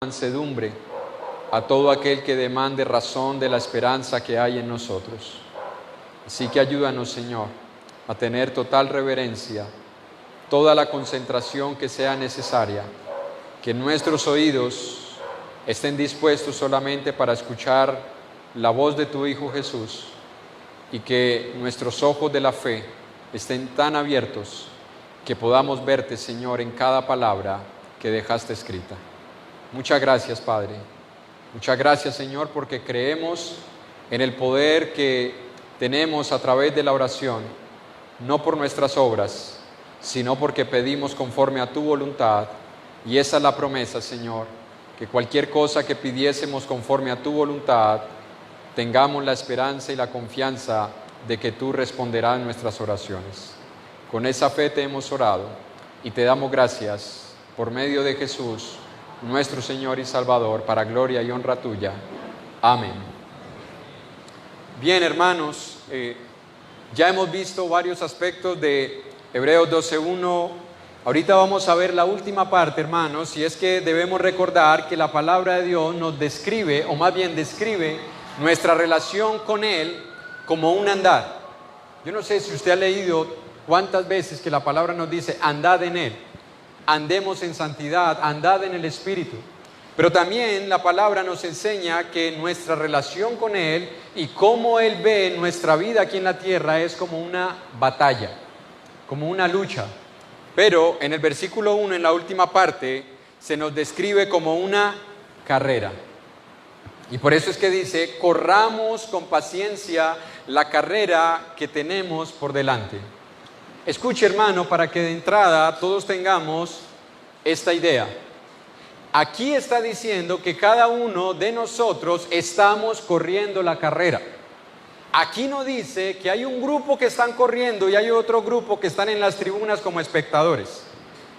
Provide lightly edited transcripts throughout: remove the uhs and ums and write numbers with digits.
mansedumbre a todo aquel que demande razón de la esperanza que hay en nosotros. Así que ayúdanos, Señor, a tener total reverencia, toda la concentración que sea necesaria, que nuestros oídos estén dispuestos solamente para escuchar la voz de tu Hijo Jesús y que nuestros ojos de la fe estén tan abiertos que podamos verte, Señor, en cada palabra que dejaste escrita. Muchas gracias, Padre. Muchas gracias, Señor, porque creemos en el poder que tenemos a través de la oración, no por nuestras obras, sino porque pedimos conforme a tu voluntad. Y esa es la promesa, Señor, que cualquier cosa que pidiésemos conforme a tu voluntad, tengamos la esperanza y la confianza de que tú responderás nuestras oraciones. Con esa fe te hemos orado y te damos gracias por medio de Jesús, nuestro Señor y Salvador, para gloria y honra tuya. Amén. Bien, hermanos, ya hemos visto varios aspectos de Hebreos 12:1. Ahorita vamos a ver la última parte, hermanos, y es que debemos recordar que la palabra de Dios nos describe, o más bien describe, nuestra relación con Él como un andar. Yo no sé si usted ha leído cuántas veces que la palabra nos dice, andad en Él. Andemos en santidad, andad en el Espíritu. Pero también la palabra nos enseña que nuestra relación con Él y cómo Él ve nuestra vida aquí en la tierra es como una batalla, como una lucha. Pero en el versículo 1, en la última parte, se nos describe como una carrera. Y por eso es que dice, corramos con paciencia la carrera que tenemos por delante. Escuche, hermano, para que de entrada todos tengamos esta idea. Aquí está diciendo que cada uno de nosotros estamos corriendo la carrera. Aquí no dice que hay un grupo que están corriendo y hay otro grupo que están en las tribunas como espectadores.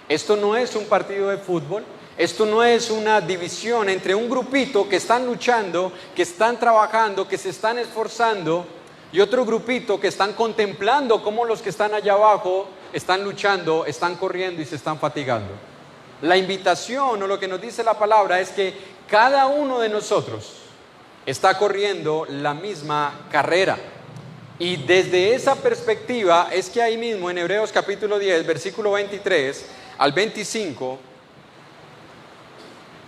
Esto no es un partido de fútbol, esto no es una división entre un grupito que están luchando, que están trabajando, que se están esforzando, y otro grupito que están contemplando cómo los que están allá abajo están luchando, están corriendo y se están fatigando. La invitación o lo que nos dice la palabra es que cada uno de nosotros está corriendo la misma carrera. Y desde esa perspectiva es que ahí mismo en Hebreos capítulo 10, versículo 23 al 25,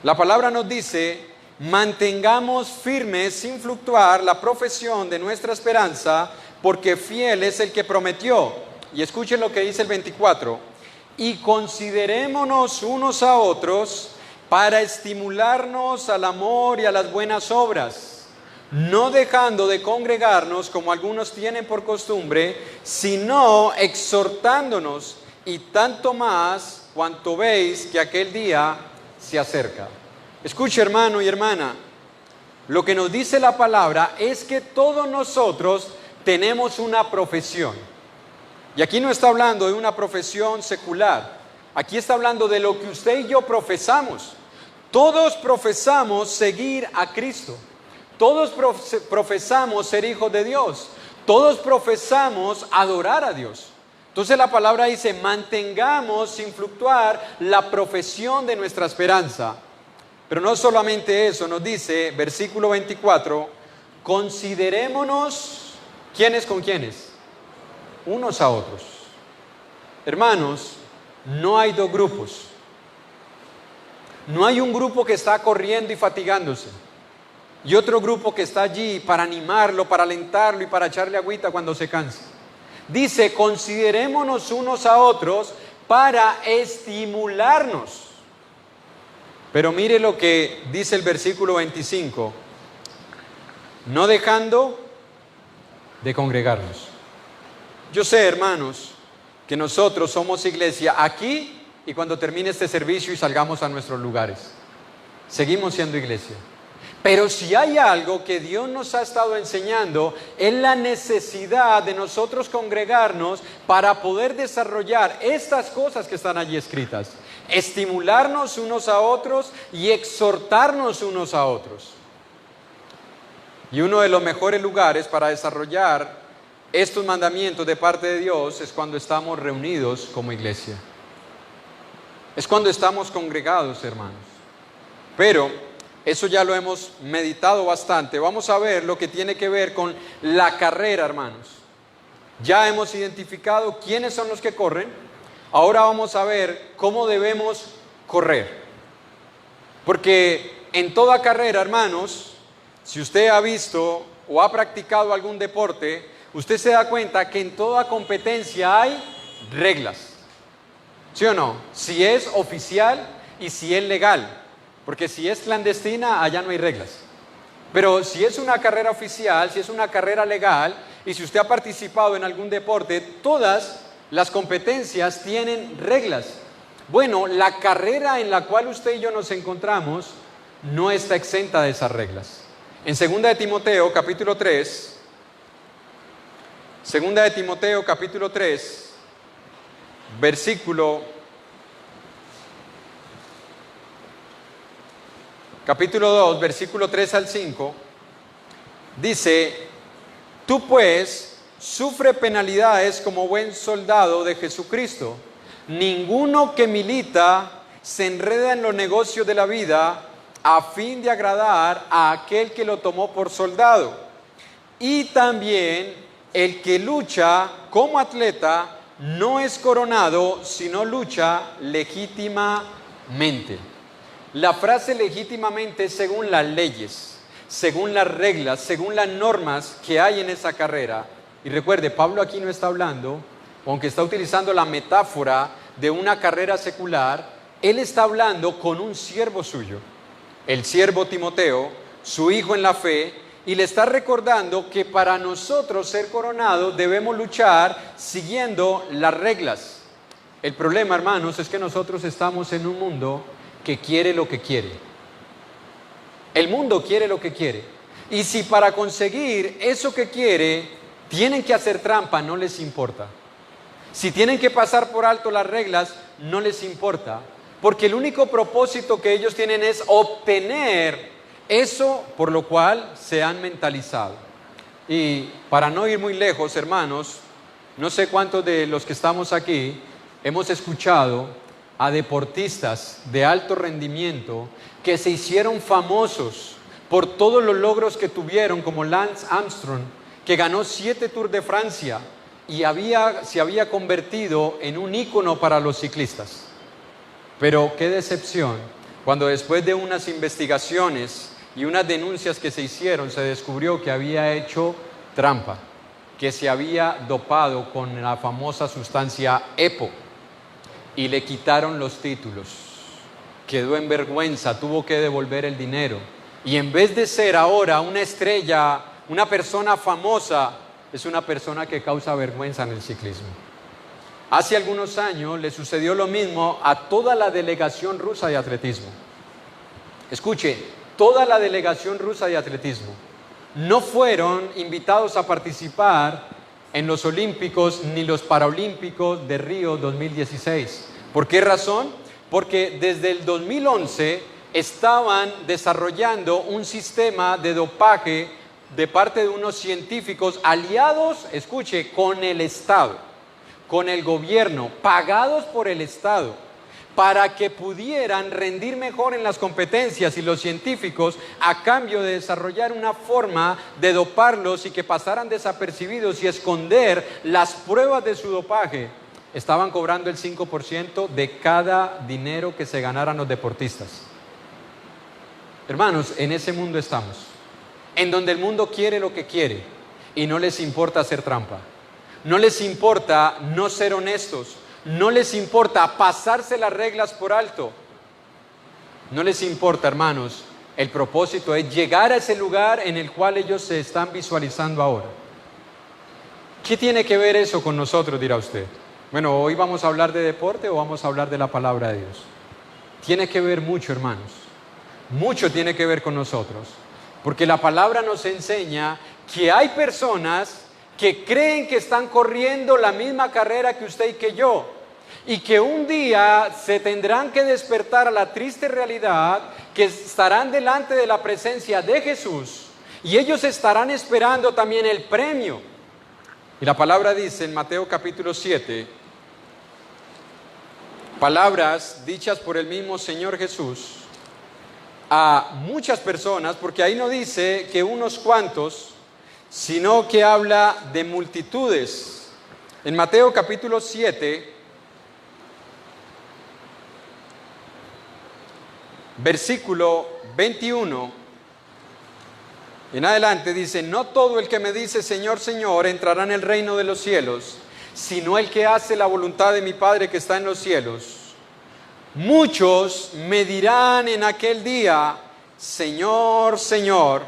la palabra nos dice, mantengamos firmes sin fluctuar la profesión de nuestra esperanza, porque fiel es el que prometió. Y escuchen lo que dice el 24. Y considerémonos unos a otros para estimularnos al amor y a las buenas obras, no dejando de congregarnos como algunos tienen por costumbre, sino exhortándonos, y tanto más cuanto veis que aquel día se acerca. Escuche, hermano y hermana, lo que nos dice la palabra es que todos nosotros tenemos una profesión. Y aquí no está hablando de una profesión secular, aquí está hablando de lo que usted y yo profesamos. Todos profesamos seguir a Cristo, todos profesamos ser hijos de Dios, todos profesamos adorar a Dios. Entonces la palabra dice, mantengamos sin fluctuar la profesión de nuestra esperanza. Pero no solamente eso, nos dice, versículo 24, considerémonos, ¿quiénes con quiénes? Unos a otros. Hermanos, no hay dos grupos. No hay un grupo que está corriendo y fatigándose, y otro grupo que está allí para animarlo, para alentarlo y para echarle agüita cuando se cansa. Dice, considerémonos unos a otros para estimularnos. Pero mire lo que dice el versículo 25, no dejando de congregarnos. Yo sé, hermanos, que nosotros somos iglesia aquí y cuando termine este servicio y salgamos a nuestros lugares, seguimos siendo iglesia. Pero si hay algo que Dios nos ha estado enseñando, es la necesidad de nosotros congregarnos para poder desarrollar estas cosas que están allí escritas. Estimularnos unos a otros y exhortarnos unos a otros. Y uno de los mejores lugares para desarrollar estos mandamientos de parte de Dios es cuando estamos reunidos como iglesia. Es cuando estamos congregados, hermanos. Pero eso ya lo hemos meditado bastante. Vamos a ver lo que tiene que ver con la carrera, hermanos. Ya hemos identificado quiénes son los que corren. Ahora vamos a ver cómo debemos correr. Porque en toda carrera, hermanos, si usted ha visto o ha practicado algún deporte, usted se da cuenta que en toda competencia hay reglas. ¿Sí o no? Si es oficial y si es legal. Porque si es clandestina, allá no hay reglas. Pero si es una carrera oficial, si es una carrera legal, y si usted ha participado en algún deporte, todas las competencias tienen reglas. Bueno, la carrera en la cual usted y yo nos encontramos no está exenta de esas reglas. En 2 de Timoteo, capítulo 3, 2 de Timoteo, capítulo 3, capítulo 2, versículo 3 al 5, dice: tú pues sufre penalidades como buen soldado de Jesucristo. Ninguno que milita se enreda en los negocios de la vida a fin de agradar a aquel que lo tomó por soldado. Y también el que lucha como atleta no es coronado, sino lucha legítimamente. La frase legítimamente es según las leyes, según las reglas, según las normas que hay en esa carrera. Y recuerde, Pablo aquí no está hablando, aunque está utilizando la metáfora de una carrera secular, él está hablando con un siervo suyo, el siervo Timoteo, su hijo en la fe, y le está recordando que para nosotros ser coronados debemos luchar siguiendo las reglas. El problema, hermanos, es que nosotros estamos en un mundo que quiere lo que quiere. El mundo quiere lo que quiere. Y si para conseguir eso que quiere tienen que hacer trampa, no les importa. Si tienen que pasar por alto las reglas, no les importa. Porque el único propósito que ellos tienen es obtener eso por lo cual se han mentalizado. Y para no ir muy lejos, hermanos, no sé cuántos de los que estamos aquí hemos escuchado a deportistas de alto rendimiento que se hicieron famosos por todos los logros que tuvieron, como Lance Armstrong, que ganó 7 Tours de Francia y se había convertido en un ícono para los ciclistas. Pero qué decepción cuando después de unas investigaciones y unas denuncias que se hicieron, se descubrió que había hecho trampa, que se había dopado con la famosa sustancia EPO y le quitaron los títulos. Quedó en vergüenza, tuvo que devolver el dinero y en vez de ser ahora una estrella, una persona famosa, es una persona que causa vergüenza en el ciclismo. Hace algunos años le sucedió lo mismo a toda la delegación rusa de atletismo. Escuche, toda la delegación rusa de atletismo no fueron invitados a participar en los Olímpicos ni los Paralímpicos de Río 2016. ¿Por qué razón? Porque desde el 2011 estaban desarrollando un sistema de dopaje de parte de unos científicos aliados, escuche, con el Estado, con el gobierno, pagados por el Estado, para que pudieran rendir mejor en las competencias, y los científicos, a cambio de desarrollar una forma de doparlos y que pasaran desapercibidos y esconder las pruebas de su dopaje, estaban cobrando el 5% de cada dinero que se ganaran los deportistas. Hermanos, en ese mundo estamos, en donde el mundo quiere lo que quiere y no les importa hacer trampa, no les importa no ser honestos, no les importa pasarse las reglas por alto, no les importa, hermanos. El propósito es llegar a ese lugar en el cual ellos se están visualizando ahora. ¿Qué tiene que ver eso con nosotros, dirá usted? Bueno, ¿hoy vamos a hablar de deporte o vamos a hablar de la palabra de Dios? Tiene que ver mucho, hermanos. Mucho tiene que ver con nosotros. Porque la palabra nos enseña que hay personas que creen que están corriendo la misma carrera que usted y que yo, y que un día se tendrán que despertar a la triste realidad que estarán delante de la presencia de Jesús, y ellos estarán esperando también el premio. Y la palabra dice en Mateo capítulo 7, palabras dichas por el mismo Señor Jesús a muchas personas, porque ahí no dice que unos cuantos, sino que habla de multitudes. En Mateo capítulo 7, versículo 21, en adelante dice: no todo el que me dice Señor, Señor, entrará en el reino de los cielos, sino el que hace la voluntad de mi Padre que está en los cielos. Muchos me dirán en aquel día: Señor, Señor,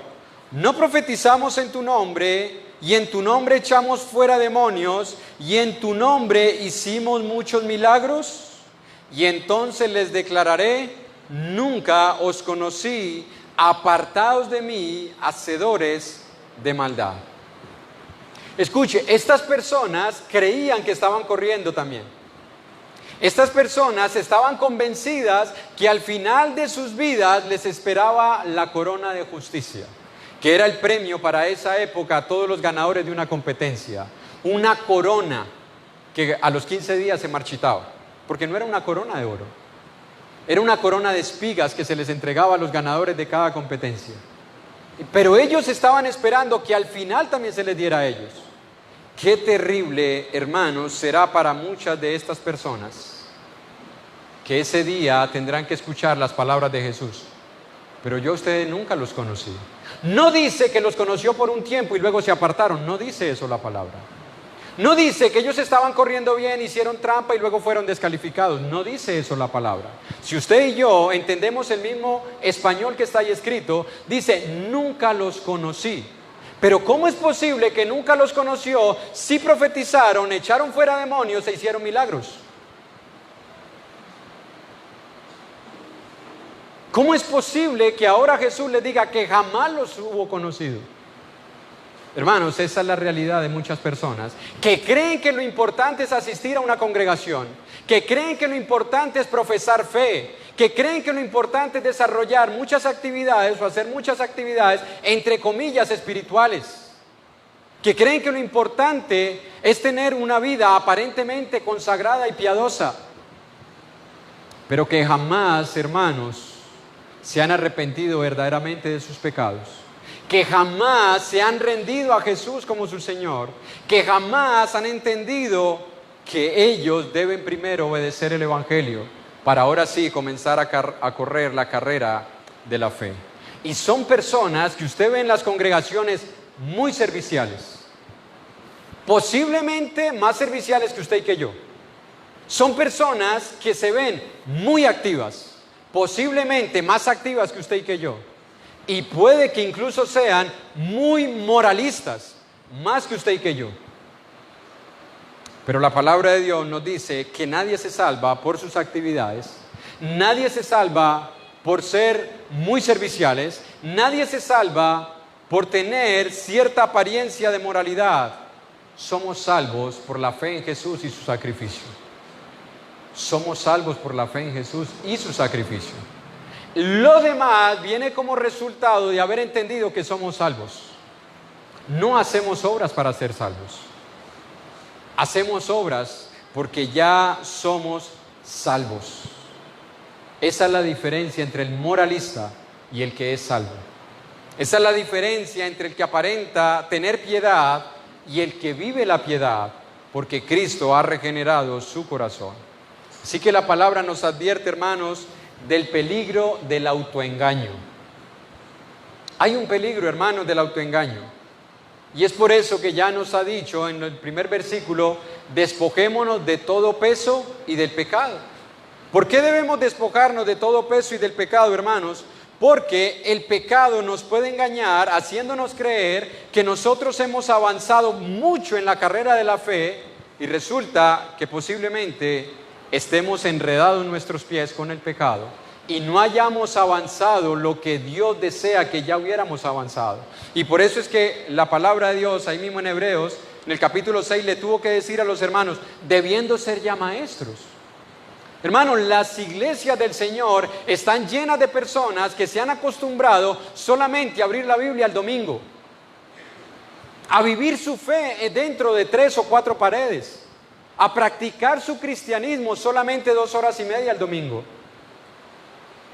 ¿no profetizamos en tu nombre, y en tu nombre echamos fuera demonios, y en tu nombre hicimos muchos milagros? Y entonces les declararé: nunca os conocí, apartaos de mí, hacedores de maldad. Escuche, estas personas creían que estaban corriendo también. Estas personas estaban convencidas que al final de sus vidas les esperaba la corona de justicia, que era el premio para esa época a todos los ganadores de una competencia. Una corona que a los 15 días se marchitaba, porque no era una corona de oro, era una corona de espigas que se les entregaba a los ganadores de cada competencia. Pero ellos estaban esperando que al final también se les diera a ellos. Qué terrible, hermanos, será para muchas de estas personas que ese día tendrán que escuchar las palabras de Jesús: pero yo a ustedes nunca los conocí. No dice que los conoció por un tiempo y luego se apartaron, no dice eso la palabra. No dice que ellos estaban corriendo bien, hicieron trampa y luego fueron descalificados, no dice eso la palabra. Si usted y yo entendemos el mismo español que está ahí escrito, dice: nunca los conocí. Pero ¿cómo es posible que nunca los conoció si profetizaron, echaron fuera demonios e hicieron milagros? ¿Cómo es posible que ahora Jesús les diga que jamás los hubo conocido? Hermanos, esa es la realidad de muchas personas que creen que lo importante es asistir a una congregación, que creen que lo importante es profesar fe, que creen que lo importante es desarrollar muchas actividades o hacer muchas actividades entre comillas espirituales, que creen que lo importante es tener una vida aparentemente consagrada y piadosa, pero que jamás, hermanos, se han arrepentido verdaderamente de sus pecados, que jamás se han rendido a Jesús como su Señor, que jamás han entendido que ellos deben primero obedecer el Evangelio para ahora sí comenzar a correr la carrera de la fe. Y son personas que usted ve en las congregaciones muy serviciales, posiblemente más serviciales que usted y que yo. Son personas que se ven muy activas, posiblemente más activas que usted y que yo. Y puede que incluso sean muy moralistas, más que usted y que yo. Pero la palabra de Dios nos dice que nadie se salva por sus actividades, nadie se salva por ser muy serviciales, nadie se salva por tener cierta apariencia de moralidad. Somos salvos por la fe en Jesús y su sacrificio. Somos salvos por la fe en Jesús y su sacrificio. Lo demás viene como resultado de haber entendido que somos salvos. No hacemos obras para ser salvos. Hacemos obras porque ya somos salvos. Esa es la diferencia entre el moralista y el que es salvo. Esa es la diferencia entre el que aparenta tener piedad y el que vive la piedad, porque Cristo ha regenerado su corazón. Así que la palabra nos advierte, hermanos, del peligro del autoengaño. Hay un peligro, hermanos, del autoengaño. Y es por eso que ya nos ha dicho en el primer versículo: despojémonos de todo peso y del pecado. ¿Por qué debemos despojarnos de todo peso y del pecado, hermanos? Porque el pecado nos puede engañar haciéndonos creer que nosotros hemos avanzado mucho en la carrera de la fe y resulta que posiblemente estemos enredados en nuestros pies con el pecado y no hayamos avanzado lo que Dios desea que ya hubiéramos avanzado. Y por eso es que la palabra de Dios, ahí mismo en Hebreos, en el capítulo 6, le tuvo que decir a los hermanos, debiendo ser ya maestros. Hermanos, las iglesias del Señor están llenas de personas que se han acostumbrado solamente a abrir la Biblia el domingo, a vivir su fe dentro de 3 o 4 paredes, a practicar su cristianismo solamente 2 horas y media al domingo.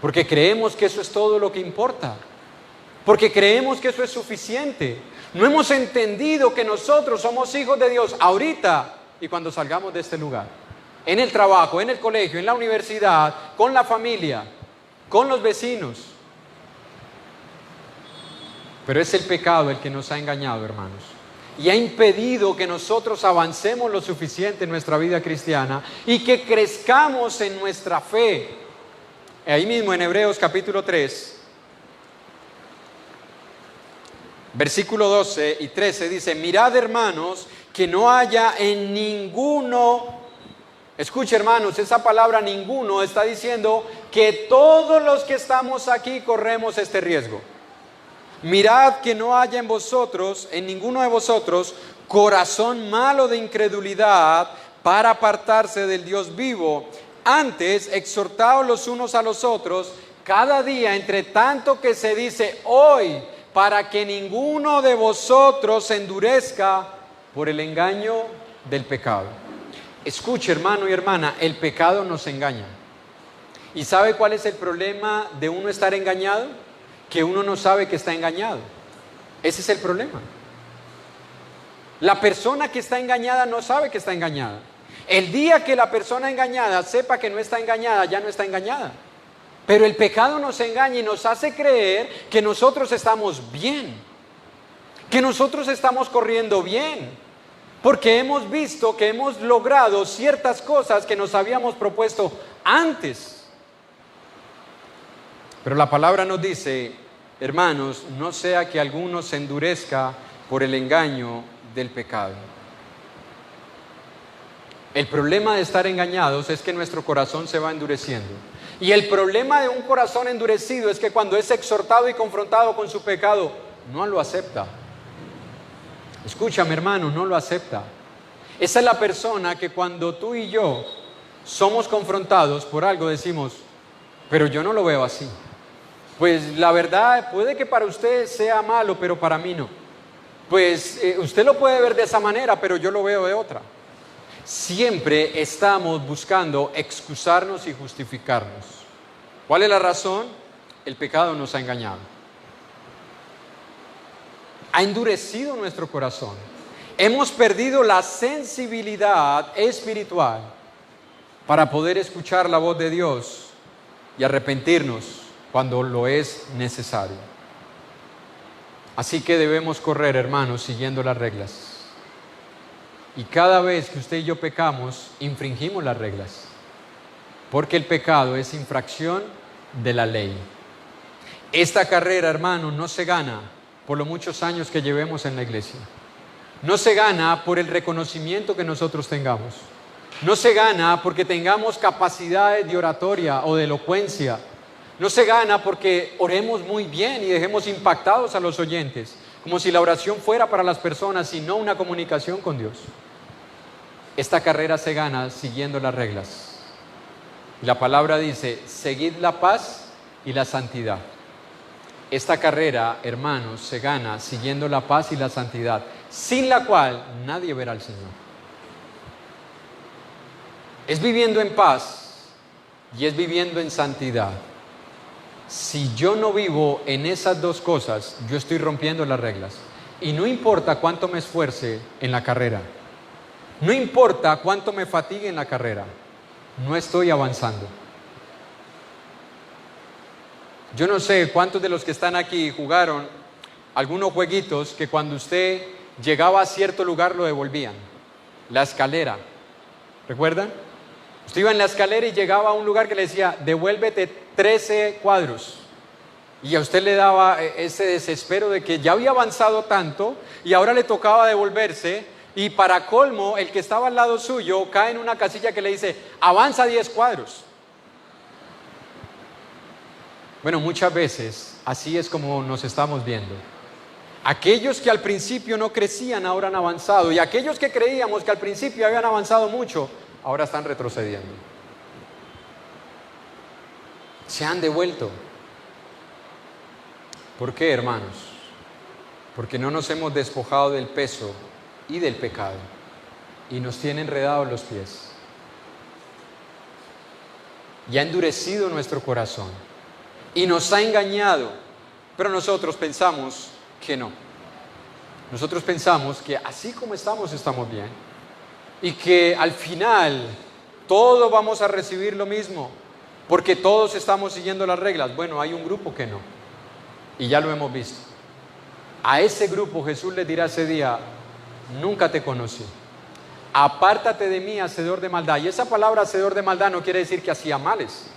porque creemos que eso es todo lo que importa, porque creemos que eso es suficiente. No hemos entendido que nosotros somos hijos de Dios ahorita y cuando salgamos de este lugar, en el trabajo, en el colegio, en la universidad, con la familia, con los vecinos. Pero es el pecado el que nos ha engañado, hermanos, y ha impedido que nosotros avancemos lo suficiente en nuestra vida cristiana y que crezcamos en nuestra fe. Ahí mismo en Hebreos capítulo 3, versículo 12 y 13 dice: mirad, hermanos, que no haya en ninguno. Escuche, hermanos, esa palabra ninguno está diciendo que todos los que estamos aquí corremos este riesgo. Mirad que no haya en vosotros, en ninguno de vosotros, corazón malo de incredulidad para apartarse del Dios vivo. Antes, exhortaos los unos a los otros cada día, entre tanto que se dice hoy, para que ninguno de vosotros se endurezca por el engaño del pecado. Escuche, hermano y hermana, el pecado nos engaña. ¿Y sabe cuál es el problema de uno estar engañado? Que uno no sabe que está engañado. Ese es el problema. La persona que está engañada no sabe que está engañada. El día que la persona engañada sepa que no está engañada, ya no está engañada. Pero el pecado nos engaña y nos hace creer que nosotros estamos bien, que nosotros estamos corriendo bien, porque hemos visto que hemos logrado ciertas cosas que nos habíamos propuesto antes. Pero la palabra nos dice: hermanos, no sea que alguno se endurezca por el engaño del pecado. El problema de estar engañados es que nuestro corazón se va endureciendo. Y el problema de un corazón endurecido es que cuando es exhortado y confrontado con su pecado, no lo acepta. Escúchame, hermano, no lo acepta. Esa es la persona que cuando tú y yo somos confrontados por algo decimos: pero yo no lo veo así. Pues la verdad puede que para usted sea malo, pero para mí no. Pues usted lo puede ver de esa manera, pero yo lo veo de otra. Siempre estamos buscando excusarnos y justificarnos. ¿Cuál es la razón? El pecado nos ha engañado. Ha endurecido nuestro corazón. Hemos perdido la sensibilidad espiritual para poder escuchar la voz de Dios y arrepentirnos cuando lo es necesario. Así que debemos correr, hermanos, siguiendo las reglas. Y cada vez que usted y yo pecamos, infringimos las reglas, porque el pecado es infracción de la ley. Esta carrera, hermano, no se gana por los muchos años que llevemos en la iglesia. No se gana por el reconocimiento que nosotros tengamos. No se gana porque tengamos capacidades de oratoria o de elocuencia. No se gana porque oremos muy bien y dejemos impactados a los oyentes, como si la oración fuera para las personas y no una comunicación con Dios. Esta carrera se gana siguiendo las reglas. La palabra dice: seguid la paz y la santidad. Esta carrera, hermanos, se gana siguiendo la paz y la santidad, sin la cual nadie verá al Señor. Es viviendo en paz y es viviendo en santidad. Si yo no vivo en esas dos cosas, yo estoy rompiendo las reglas. Y no importa cuánto me esfuerce en la carrera, no importa cuánto me fatigue en la carrera, no estoy avanzando. Yo no sé cuántos de los que están aquí jugaron algunos jueguitos que cuando usted llegaba a cierto lugar lo devolvían. La escalera, ¿recuerdan? Usted iba en la escalera y llegaba a un lugar que le decía: devuélvete 13 cuadros. Y a usted le daba ese desespero de que ya había avanzado tanto y ahora le tocaba devolverse, y para colmo el que estaba al lado suyo cae en una casilla que le dice: avanza 10 cuadros. Bueno, muchas veces así es como nos estamos viendo. Aquellos que al principio no crecían ahora han avanzado, y aquellos que creíamos que al principio habían avanzado mucho ahora están retrocediendo. Se han devuelto. ¿Por qué, hermanos? Porque no nos hemos despojado del peso y del pecado y nos tiene enredados los pies. Y ha endurecido nuestro corazón. y nos ha engañado, pero nosotros pensamos que no. Nosotros pensamos que así como estamos bien y que al final todos vamos a recibir lo mismo porque todos estamos siguiendo las reglas. Bueno, hay un grupo que no y ya lo hemos visto. A ese grupo Jesús les dirá ese día: nunca te conocí, apártate de mí, hacedor de maldad. Y esa palabra hacedor de maldad no quiere decir que hacía males,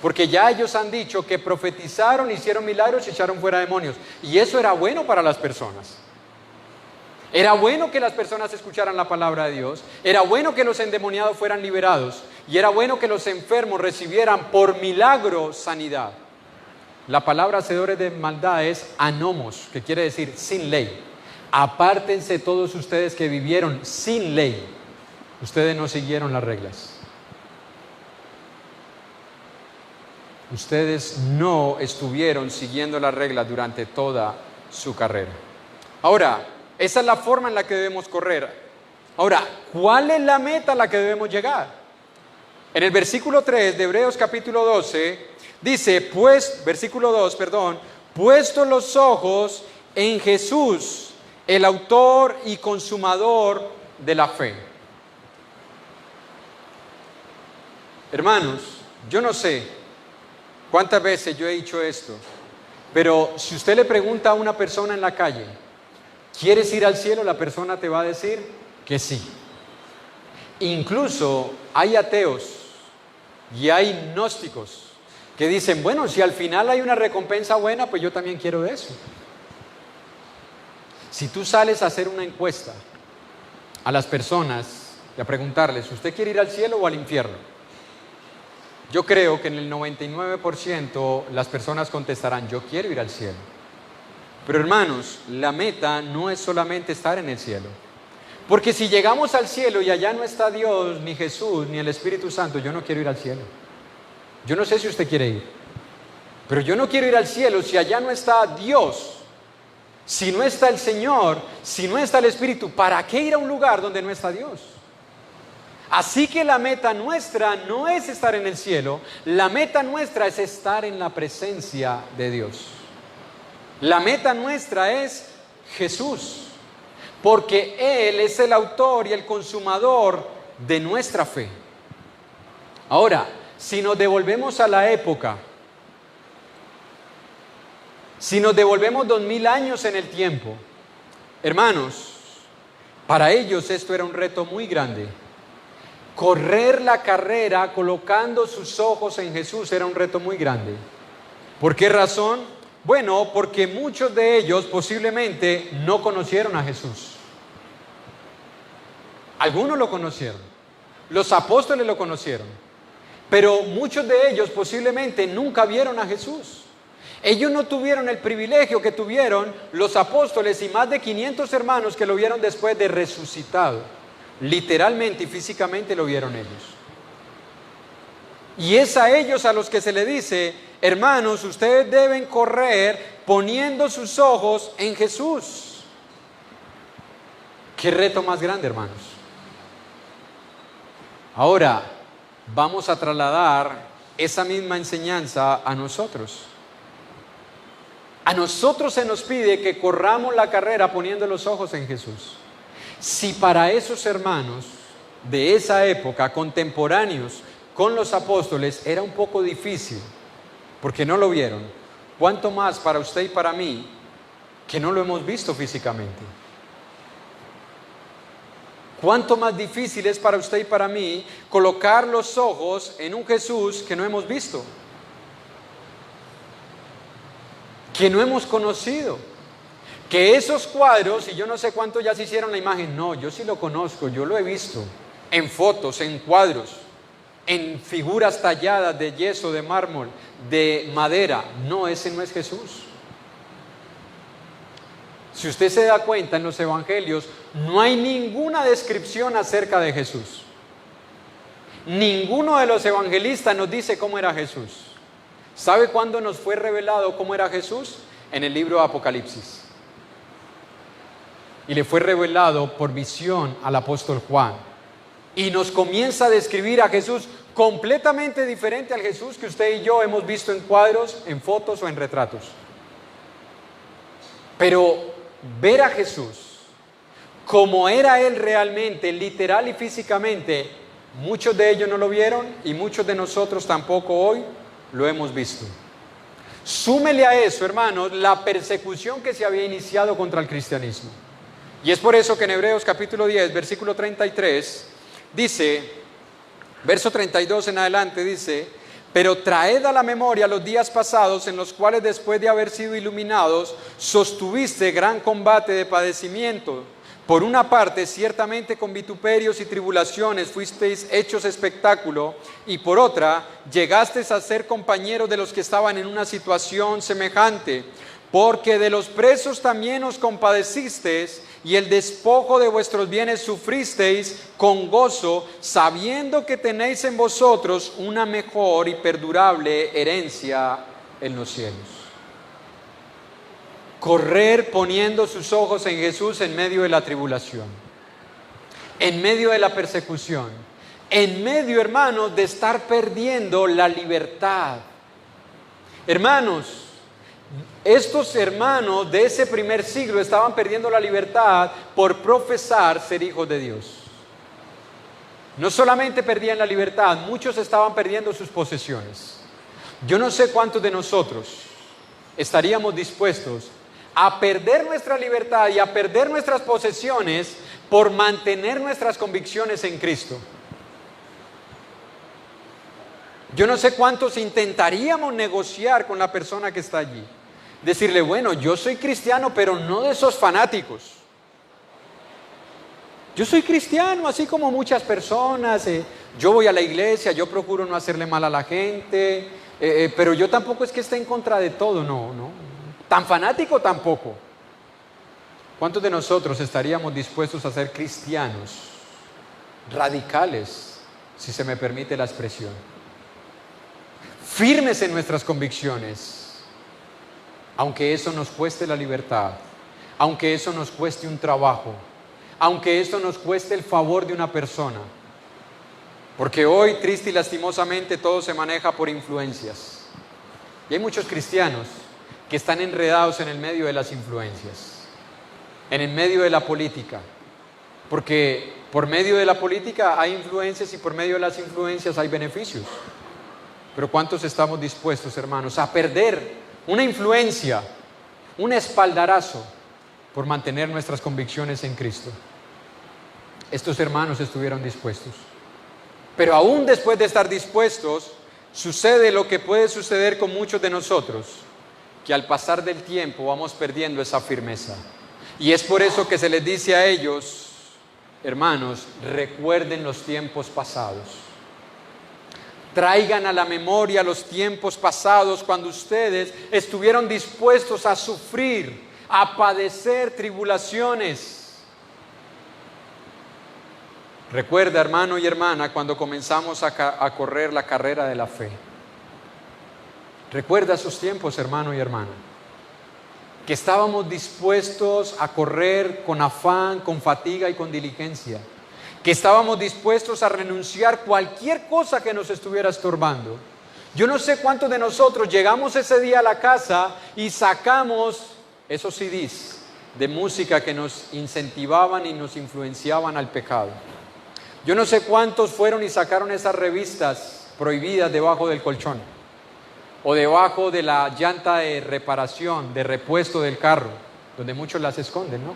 porque ya ellos han dicho que profetizaron, hicieron milagros y echaron fuera demonios, y eso era bueno para las personas. Era bueno que las personas escucharan la palabra de Dios, era bueno que los endemoniados fueran liberados, y era bueno que los enfermos recibieran por milagro sanidad. La palabra hacedores de maldad es anomos, que quiere decir sin ley. Apártense todos ustedes que vivieron sin ley. Ustedes no siguieron las reglas. Ustedes no estuvieron siguiendo las reglas durante toda su carrera. Ahora, esa es la forma en la que debemos correr. Ahora, ¿cuál es la meta a la que debemos llegar? En el versículo 3 de Hebreos capítulo 12, dice, versículo 2, puestos los ojos en Jesús, el autor y consumador de la fe. Hermanos, yo no sé cuántas veces yo he dicho esto, pero si usted le pregunta a una persona en la calle, ¿quieres ir al cielo?, la persona te va a decir que sí. Incluso hay ateos y hay gnósticos que dicen, bueno, si al final hay una recompensa buena, pues yo también quiero de eso. Si tú sales a hacer una encuesta a las personas y a preguntarles, ¿usted quiere ir al cielo o al infierno? Yo creo que en el 99% las personas contestarán, yo quiero ir al cielo. Pero hermanos, la meta no es solamente estar en el cielo. Porque si llegamos al cielo y allá no está Dios, ni Jesús, ni el Espíritu Santo, yo no quiero ir al cielo. Yo no sé si usted quiere ir, pero yo no quiero ir al cielo si allá no está Dios, si no está el Señor, si no está el Espíritu. ¿Para qué ir a un lugar donde no está Dios? Así que la meta nuestra no es estar en el cielo, la meta nuestra es estar en la presencia de Dios. La meta nuestra es Jesús, porque Él es el autor y el consumador de nuestra fe. Ahora, si nos devolvemos a la época, si nos devolvemos 2000 años en el tiempo, hermanos, para ellos esto era un reto muy grande. Correr la carrera colocando sus ojos en Jesús era un reto muy grande. ¿Por qué razón? Bueno, porque muchos de ellos posiblemente no conocieron a Jesús. Algunos lo conocieron, los apóstoles lo conocieron, pero muchos de ellos posiblemente nunca vieron a Jesús. Ellos no tuvieron el privilegio que tuvieron los apóstoles y más de 500 hermanos que lo vieron después de resucitado. Literalmente y físicamente lo vieron ellos. Y es a ellos a los que se le dice, hermanos, ustedes deben correr poniendo sus ojos en Jesús. ¿Qué reto más grande, hermanos? Ahora, vamos a trasladar esa misma enseñanza a nosotros. A nosotros se nos pide que corramos la carrera poniendo los ojos en Jesús. Si para esos hermanos de esa época, contemporáneos con los apóstoles, era un poco difícil, porque no lo vieron, ¿cuánto más para usted y para mí, que no lo hemos visto físicamente? ¿Cuánto más difícil es para usted y para mí colocar los ojos en un Jesús que no hemos visto, que no hemos conocido? Que esos cuadros, y yo no sé cuántos ya se hicieron la imagen, no, yo sí lo conozco, yo lo he visto en fotos, en cuadros, en figuras talladas de yeso, de mármol, de madera. No, ese no es Jesús. Si usted se da cuenta en los evangelios, no hay ninguna descripción acerca de Jesús. Ninguno de los evangelistas nos dice cómo era Jesús. ¿Sabe cuándo nos fue revelado cómo era Jesús? En el libro de Apocalipsis. Y le fue revelado por visión al apóstol Juan. Y nos comienza a describir a Jesús completamente diferente al Jesús que usted y yo hemos visto en cuadros, en fotos o en retratos. Pero ver a Jesús como era Él realmente, literal y físicamente, muchos de ellos no lo vieron y muchos de nosotros tampoco hoy lo hemos visto. Súmele a eso, hermanos, la persecución que se había iniciado contra el cristianismo. Y es por eso que en Hebreos capítulo 10, versículo 33, dice, verso 32 en adelante, dice: pero traed a la memoria los días pasados en los cuales, después de haber sido iluminados, sostuviste gran combate de padecimiento. Por una parte, ciertamente con vituperios y tribulaciones fuisteis hechos espectáculo, y por otra, llegasteis a ser compañeros de los que estaban en una situación semejante, porque de los presos también os compadecisteis, y el despojo de vuestros bienes sufristeis con gozo, sabiendo que tenéis en vosotros una mejor y perdurable herencia en los cielos. Correr poniendo sus ojos en Jesús en medio de la tribulación, en medio de la persecución, en medio, hermanos, de estar perdiendo la libertad. Hermanos, estos hermanos de ese primer siglo estaban perdiendo la libertad por profesar ser hijos de Dios. No solamente perdían la libertad, muchos estaban perdiendo sus posesiones. Yo no sé cuántos de nosotros estaríamos dispuestos a perder nuestra libertad y a perder nuestras posesiones por mantener nuestras convicciones en Cristo. Yo no sé cuántos intentaríamos negociar con la persona que está allí. Decirle, bueno, yo soy cristiano, pero no de esos fanáticos. Yo soy cristiano, así como muchas personas. Yo voy a la iglesia, yo procuro no hacerle mal a la gente, pero yo tampoco es que esté en contra de todo, no. Tan fanático tampoco. ¿Cuántos de nosotros estaríamos dispuestos a ser cristianos radicales, si se me permite la expresión? Firmes en nuestras convicciones, aunque eso nos cueste la libertad, aunque eso nos cueste un trabajo, aunque eso nos cueste el favor de una persona. Porque hoy, triste y lastimosamente, todo se maneja por influencias. Y hay muchos cristianos que están enredados en el medio de las influencias, en el medio de la política, porque por medio de la política hay influencias y por medio de las influencias hay beneficios. Pero ¿cuántos estamos dispuestos, hermanos, a perder una influencia, un espaldarazo, por mantener nuestras convicciones en Cristo? Estos hermanos estuvieron dispuestos. Pero aún después de estar dispuestos, sucede lo que puede suceder con muchos de nosotros, que al pasar del tiempo vamos perdiendo esa firmeza. Y es por eso que se les dice a ellos, hermanos, recuerden los tiempos pasados. Traigan a la memoria los tiempos pasados cuando ustedes estuvieron dispuestos a sufrir, a padecer tribulaciones. Recuerda, hermano y hermana, cuando comenzamos a correr la carrera de la fe. Recuerda esos tiempos, hermano y hermana, que estábamos dispuestos a correr con afán, con fatiga y con diligencia, que estábamos dispuestos a renunciar cualquier cosa que nos estuviera estorbando. Yo no sé cuántos de nosotros llegamos ese día a la casa y sacamos esos CDs de música que nos incentivaban y nos influenciaban al pecado. Yo no sé cuántos fueron y sacaron esas revistas prohibidas debajo del colchón o debajo de la llanta de reparación, de repuesto del carro, donde muchos las esconden, ¿no?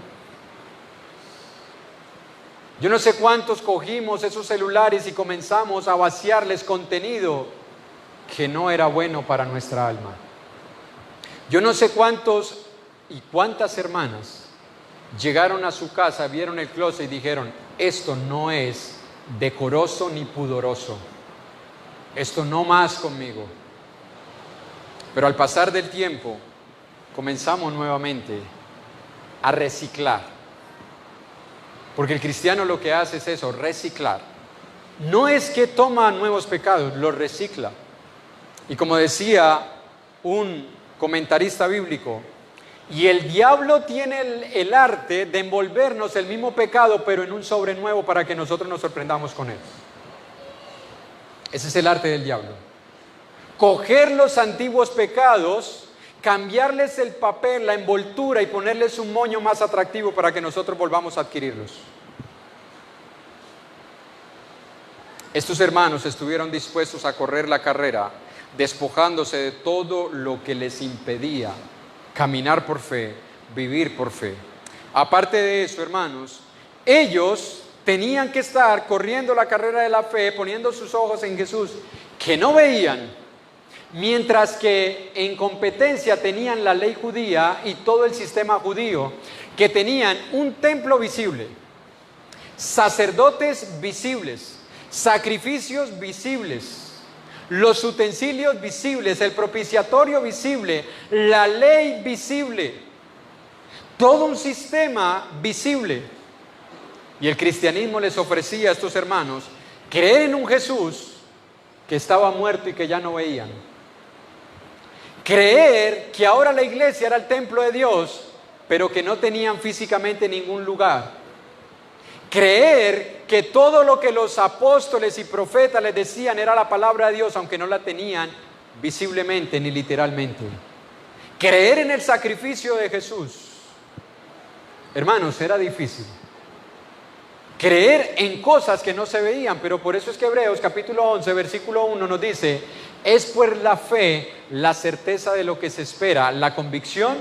Yo no sé cuántos cogimos esos celulares y comenzamos a vaciarles contenido que no era bueno para nuestra alma. Yo no sé cuántos y cuántas hermanas llegaron a su casa, vieron el closet y dijeron, esto no es decoroso ni pudoroso, esto no más conmigo. Pero al pasar del tiempo comenzamos nuevamente a reciclar, porque el cristiano lo que hace es eso, reciclar. No es que toma nuevos pecados, los recicla. Y como decía un comentarista bíblico, y el diablo tiene el arte de envolvernos el mismo pecado, pero en un sobre nuevo para que nosotros nos sorprendamos con él. Ese es el arte del diablo. Coger los antiguos pecados, cambiarles el papel, la envoltura y ponerles un moño más atractivo para que nosotros volvamos a adquirirlos. Estos hermanos estuvieron dispuestos a correr la carrera, despojándose de todo lo que les impedía caminar por fe, vivir por fe. Aparte de eso, hermanos, ellos tenían que estar corriendo la carrera de la fe, poniendo sus ojos en Jesús, que no veían, mientras que en competencia tenían la ley judía y todo el sistema judío, que tenían un templo visible, sacerdotes visibles, sacrificios visibles, los utensilios visibles, el propiciatorio visible, la ley visible, todo un sistema visible. Y el cristianismo les ofrecía a estos hermanos creer en un Jesús que estaba muerto y que ya no veían. Creer que ahora la iglesia era el templo de Dios, pero que no tenían físicamente ningún lugar. Creer que todo lo que los apóstoles y profetas les decían era la palabra de Dios, aunque no la tenían visiblemente ni literalmente. Creer en el sacrificio de Jesús. Hermanos, era difícil. Creer en cosas que no se veían, pero por eso es que Hebreos capítulo 11, versículo 1 nos dice: es por la fe la certeza de lo que se espera, la convicción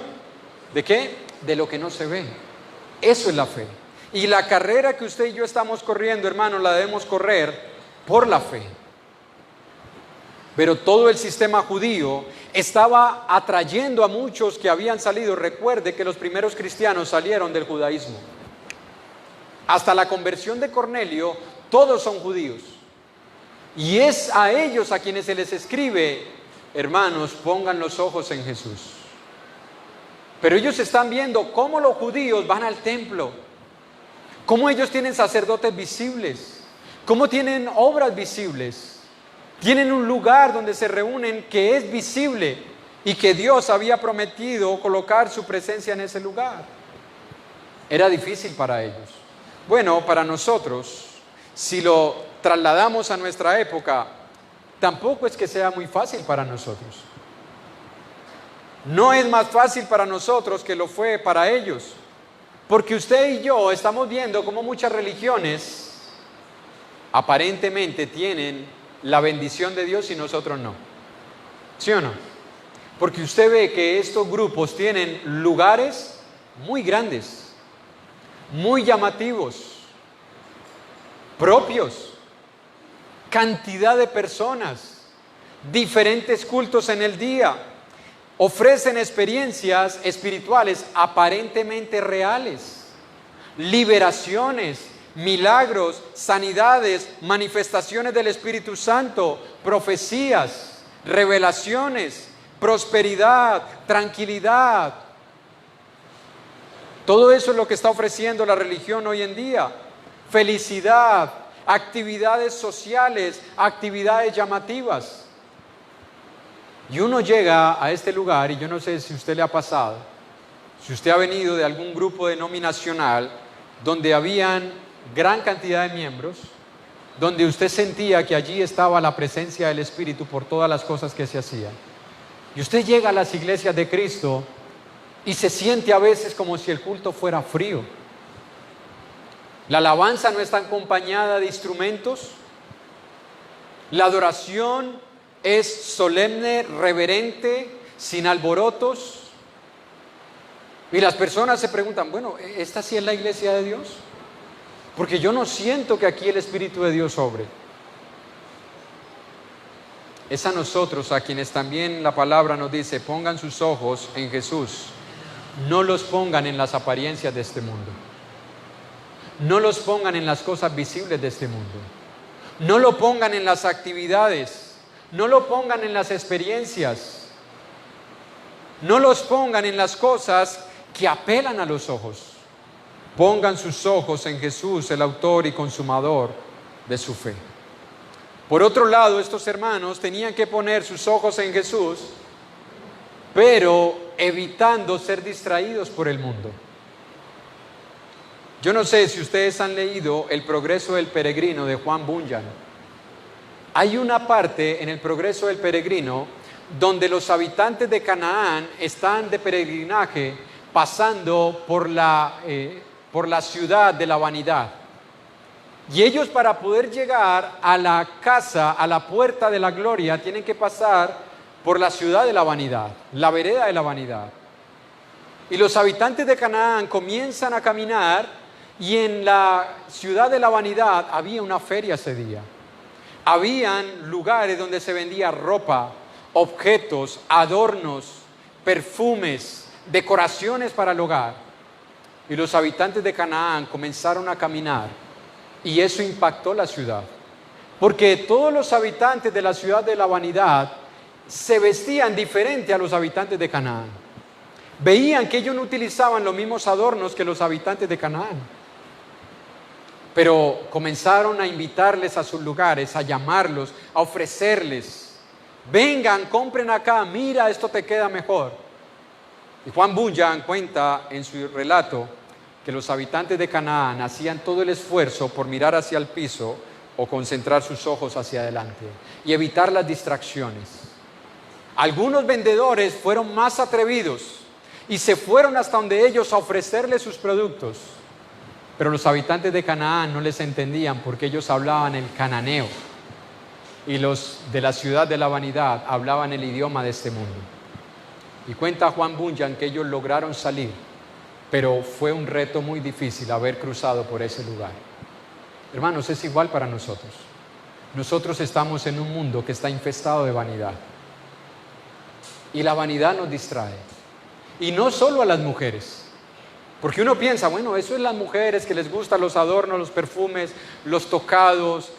¿de qué? De lo que no se ve. Eso es la fe. Y la carrera que usted y yo estamos corriendo, hermanos, la debemos correr por la fe. Pero todo el sistema judío estaba atrayendo a muchos que habían salido. Recuerde que los primeros cristianos salieron del judaísmo. Hasta la conversión de Cornelio, todos son judíos. Y es a ellos a quienes se les escribe: hermanos, pongan los ojos en Jesús. Pero ellos están viendo cómo los judíos van al templo, cómo ellos tienen sacerdotes visibles, cómo tienen obras visibles, tienen un lugar donde se reúnen que es visible y que Dios había prometido colocar su presencia en ese lugar. Era difícil para ellos. Bueno, para nosotros, si lo trasladamos a nuestra época, tampoco es que sea muy fácil para nosotros. No es más fácil para nosotros que lo fue para ellos, porque usted y yo estamos viendo cómo muchas religiones aparentemente tienen la bendición de Dios y nosotros no. ¿Sí o no? Porque usted ve que estos grupos tienen lugares muy grandes, muy llamativos, propios, cantidad de personas, diferentes cultos en el día, ofrecen experiencias espirituales aparentemente reales, liberaciones, milagros, sanidades, manifestaciones del Espíritu Santo, profecías, revelaciones, prosperidad, tranquilidad. Todo eso es lo que está ofreciendo la religión hoy en día. Felicidad, actividades sociales, actividades llamativas. Y uno llega a este lugar, y yo no sé si a usted le ha pasado, si usted ha venido de algún grupo denominacional donde habían gran cantidad de miembros, donde usted sentía que allí estaba la presencia del Espíritu por todas las cosas que se hacían. Y usted llega a las iglesias de Cristo y se siente a veces como si el culto fuera frío. La alabanza no está acompañada de instrumentos. La adoración es solemne, reverente, sin alborotos. Y las personas se preguntan: bueno, ¿esta sí es la iglesia de Dios? Porque yo no siento que aquí el Espíritu de Dios obre. Es a nosotros a quienes también la palabra nos dice: pongan sus ojos en Jesús. No los pongan en las apariencias de este mundo. No los pongan en las cosas visibles de este mundo. No lo pongan en las actividades. No lo pongan en las experiencias. No los pongan en las cosas que apelan a los ojos. Pongan sus ojos en Jesús, el autor y consumador de su fe. Por otro lado, estos hermanos tenían que poner sus ojos en Jesús, pero evitando ser distraídos por el mundo. Yo no sé si ustedes han leído El progreso del peregrino de Juan Bunyan. Hay una parte en el progreso del peregrino donde los habitantes de Canaán están de peregrinaje pasando por la ciudad de la vanidad. Y ellos, para poder llegar a la casa, a la puerta de la gloria, tienen que pasar por la ciudad de la vanidad, la vereda de la vanidad. Y los habitantes de Canaán comienzan a caminar, y en la ciudad de la vanidad había una feria ese día. Habían lugares donde se vendía ropa, objetos, adornos, perfumes, decoraciones para el hogar. Y los habitantes de Canaán comenzaron a caminar, y eso impactó la ciudad, porque todos los habitantes de la ciudad de la vanidad se vestían diferente a los habitantes de Canaán. Veían que ellos no utilizaban los mismos adornos que los habitantes de Canaán, pero comenzaron a invitarles a sus lugares, a llamarlos, a ofrecerles: vengan, compren acá, mira, esto te queda mejor. Y Juan Bunyan cuenta en su relato que los habitantes de Canaán hacían todo el esfuerzo por mirar hacia el piso o concentrar sus ojos hacia adelante y evitar las distracciones. Algunos vendedores fueron más atrevidos y se fueron hasta donde ellos a ofrecerles sus productos, pero los habitantes de Canaán no les entendían porque ellos hablaban el cananeo y los de la ciudad de la vanidad hablaban el idioma de este mundo. Y cuenta Juan Bunyan que ellos lograron salir, pero fue un reto muy difícil haber cruzado por ese lugar. Hermanos, es igual para nosotros. Nosotros estamos en un mundo que está infestado de vanidad, y la vanidad nos distrae, y no solo a las mujeres, porque uno piensa, bueno, eso es las mujeres que les gustan los adornos, los perfumes, los tocados,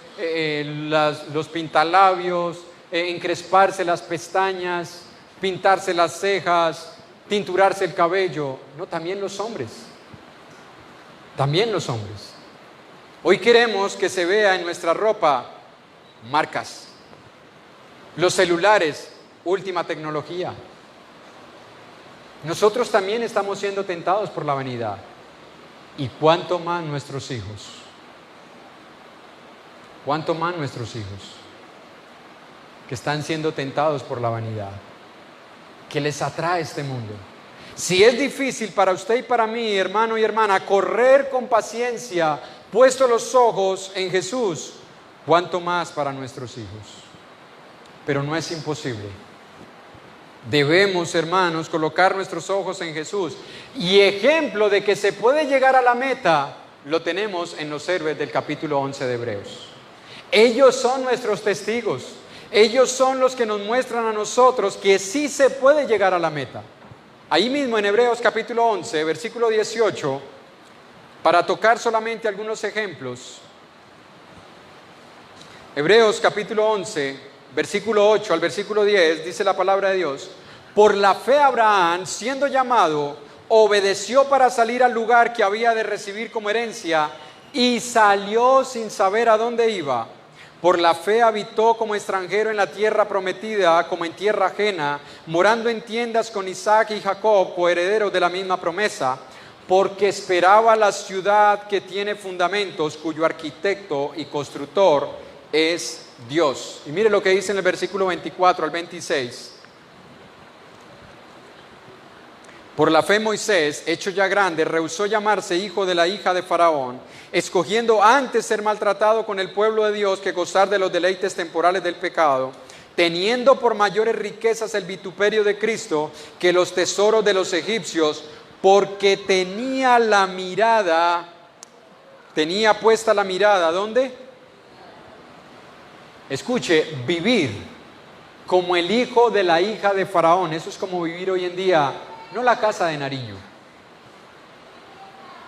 los pintalabios, encresparse las pestañas, pintarse las cejas, tinturarse el cabello. No, también los hombres. También los hombres. Hoy queremos que se vea en nuestra ropa marcas. Los celulares, última tecnología. Nosotros también estamos siendo tentados por la vanidad. ¿Y cuánto más nuestros hijos? ¿Cuánto más nuestros hijos que están siendo tentados por la vanidad? ¿Qué les atrae este mundo? Si es difícil para usted y para mí, hermano y hermana, correr con paciencia, puesto los ojos en Jesús, ¿cuánto más para nuestros hijos? Pero no es imposible. Debemos, hermanos, colocar nuestros ojos en Jesús. Y ejemplo de que se puede llegar a la meta lo tenemos en los héroes del capítulo 11 de Hebreos. Ellos son nuestros testigos. Ellos son los que nos muestran a nosotros que sí se puede llegar a la meta. Ahí mismo en Hebreos capítulo 11, versículo 18, para tocar solamente algunos ejemplos. Hebreos capítulo 11, versículo 8 al versículo 10, dice la palabra de Dios: por la fe Abraham, siendo llamado, obedeció para salir al lugar que había de recibir como herencia, y salió sin saber a dónde iba. Por la fe habitó como extranjero en la tierra prometida, como en tierra ajena, morando en tiendas con Isaac y Jacob, coherederos de la misma promesa, porque esperaba la ciudad que tiene fundamentos, cuyo arquitecto y constructor es Dios. Y mire lo que dice en el versículo 24 al 26. Por la fe Moisés, hecho ya grande, rehusó llamarse hijo de la hija de Faraón, escogiendo antes ser maltratado con el pueblo de Dios que gozar de los deleites temporales del pecado, teniendo por mayores riquezas el vituperio de Cristo que los tesoros de los egipcios, porque tenía puesta la mirada, ¿dónde? Escuche, vivir como el hijo de la hija de Faraón. Eso es como vivir hoy en día, no la casa de Nariño.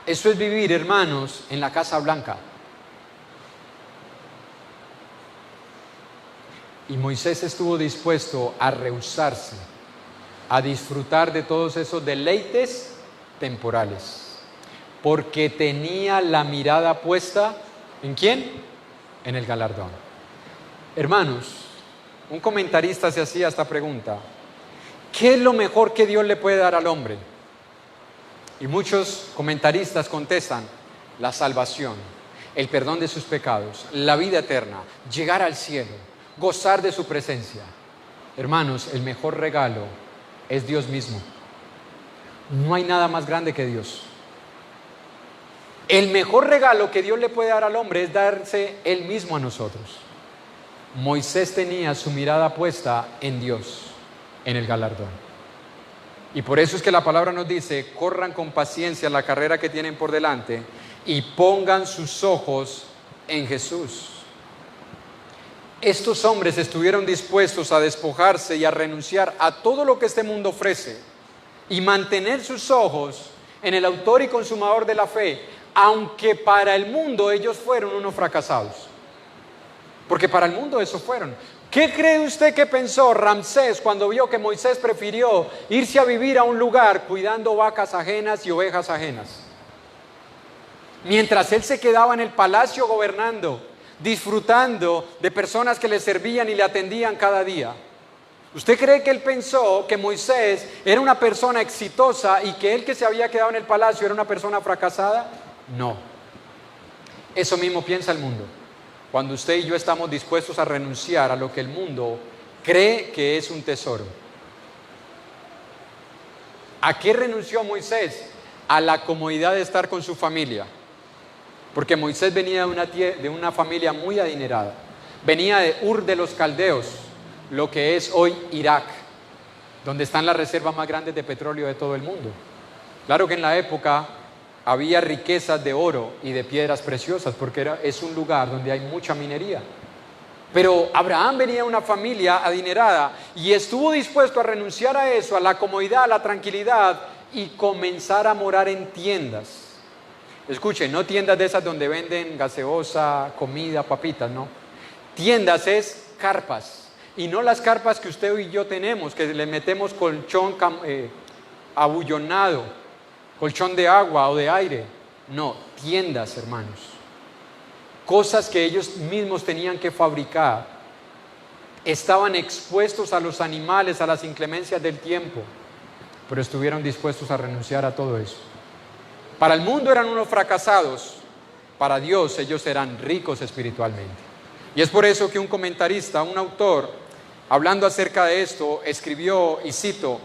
Eso es vivir, hermanos, en la Casa Blanca. Y Moisés estuvo dispuesto a rehusarse, a disfrutar de todos esos deleites temporales, porque tenía la mirada puesta ¿en quién? En el galardón. Hermanos, un comentarista se hacía esta pregunta: ¿qué es lo mejor que Dios le puede dar al hombre? Y muchos comentaristas contestan: la salvación, el perdón de sus pecados, la vida eterna, llegar al cielo, gozar de su presencia. Hermanos, el mejor regalo es Dios mismo. No hay nada más grande que Dios. El mejor regalo que Dios le puede dar al hombre es darse Él mismo a nosotros. Moisés tenía su mirada puesta en Dios, en el galardón. Y por eso es que la palabra nos dice: corran con paciencia la carrera que tienen por delante y pongan sus ojos en Jesús. Estos hombres estuvieron dispuestos a despojarse y a renunciar a todo lo que este mundo ofrece y mantener sus ojos en el autor y consumador de la fe, aunque para el mundo ellos fueron unos fracasados. Porque para el mundo eso fueron. ¿Qué cree usted que pensó Ramsés cuando vio que Moisés prefirió irse a vivir a un lugar cuidando vacas ajenas y ovejas ajenas? Mientras él se quedaba en el palacio gobernando, disfrutando de personas que le servían y le atendían cada día. ¿Usted cree que él pensó que Moisés era una persona exitosa y que él que se había quedado en el palacio era una persona fracasada? No. Eso mismo piensa el mundo. Cuando usted y yo estamos dispuestos a renunciar a lo que el mundo cree que es un tesoro. ¿A qué renunció Moisés? A la comodidad de estar con su familia. Porque Moisés venía de una familia muy adinerada. Venía de Ur de los Caldeos, lo que es hoy Irak, donde están las reservas más grandes de petróleo de todo el mundo. Claro que en la época había riquezas de oro y de piedras preciosas, porque es un lugar donde hay mucha minería. Pero Abraham venía de una familia adinerada y estuvo dispuesto a renunciar a eso, a la comodidad, a la tranquilidad, y comenzar a morar en tiendas. Escuchen, no tiendas de esas donde venden gaseosa, comida, papitas, no. Tiendas es carpas, y no las carpas que usted y yo tenemos, que le metemos colchón abullonado, colchón de agua o de aire. No, tiendas, hermanos. Cosas que ellos mismos tenían que fabricar. Estaban expuestos a los animales, a las inclemencias del tiempo, pero estuvieron dispuestos a renunciar a todo eso. Para el mundo eran unos fracasados, para Dios ellos eran ricos espiritualmente. Y es por eso que un comentarista, un autor, hablando acerca de esto, escribió, y cito: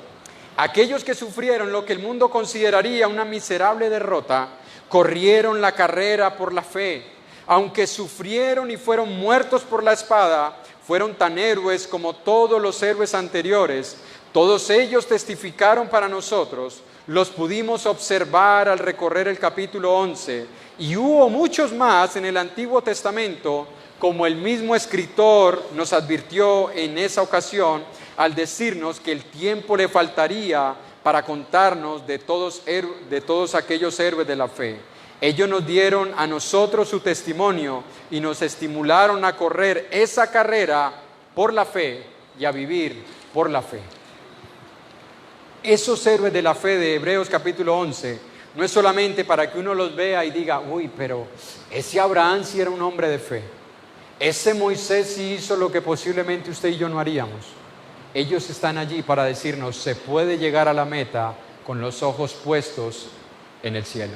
aquellos que sufrieron lo que el mundo consideraría una miserable derrota, corrieron la carrera por la fe. Aunque sufrieron y fueron muertos por la espada, fueron tan héroes como todos los héroes anteriores. Todos ellos testificaron para nosotros. Los pudimos observar al recorrer el capítulo 11, y hubo muchos más en el Antiguo Testamento, como el mismo escritor nos advirtió en esa ocasión al decirnos que el tiempo le faltaría para contarnos de todos aquellos héroes de la fe. Ellos nos dieron a nosotros su testimonio y nos estimularon a correr esa carrera por la fe y a vivir por la fe. Esos héroes de la fe de Hebreos capítulo 11 no es solamente para que uno los vea y diga: uy, pero ese Abraham sí era un hombre de fe, ese Moisés sí hizo lo que posiblemente usted y yo no haríamos. Ellos están allí para decirnos: se puede llegar a la meta con los ojos puestos en el cielo.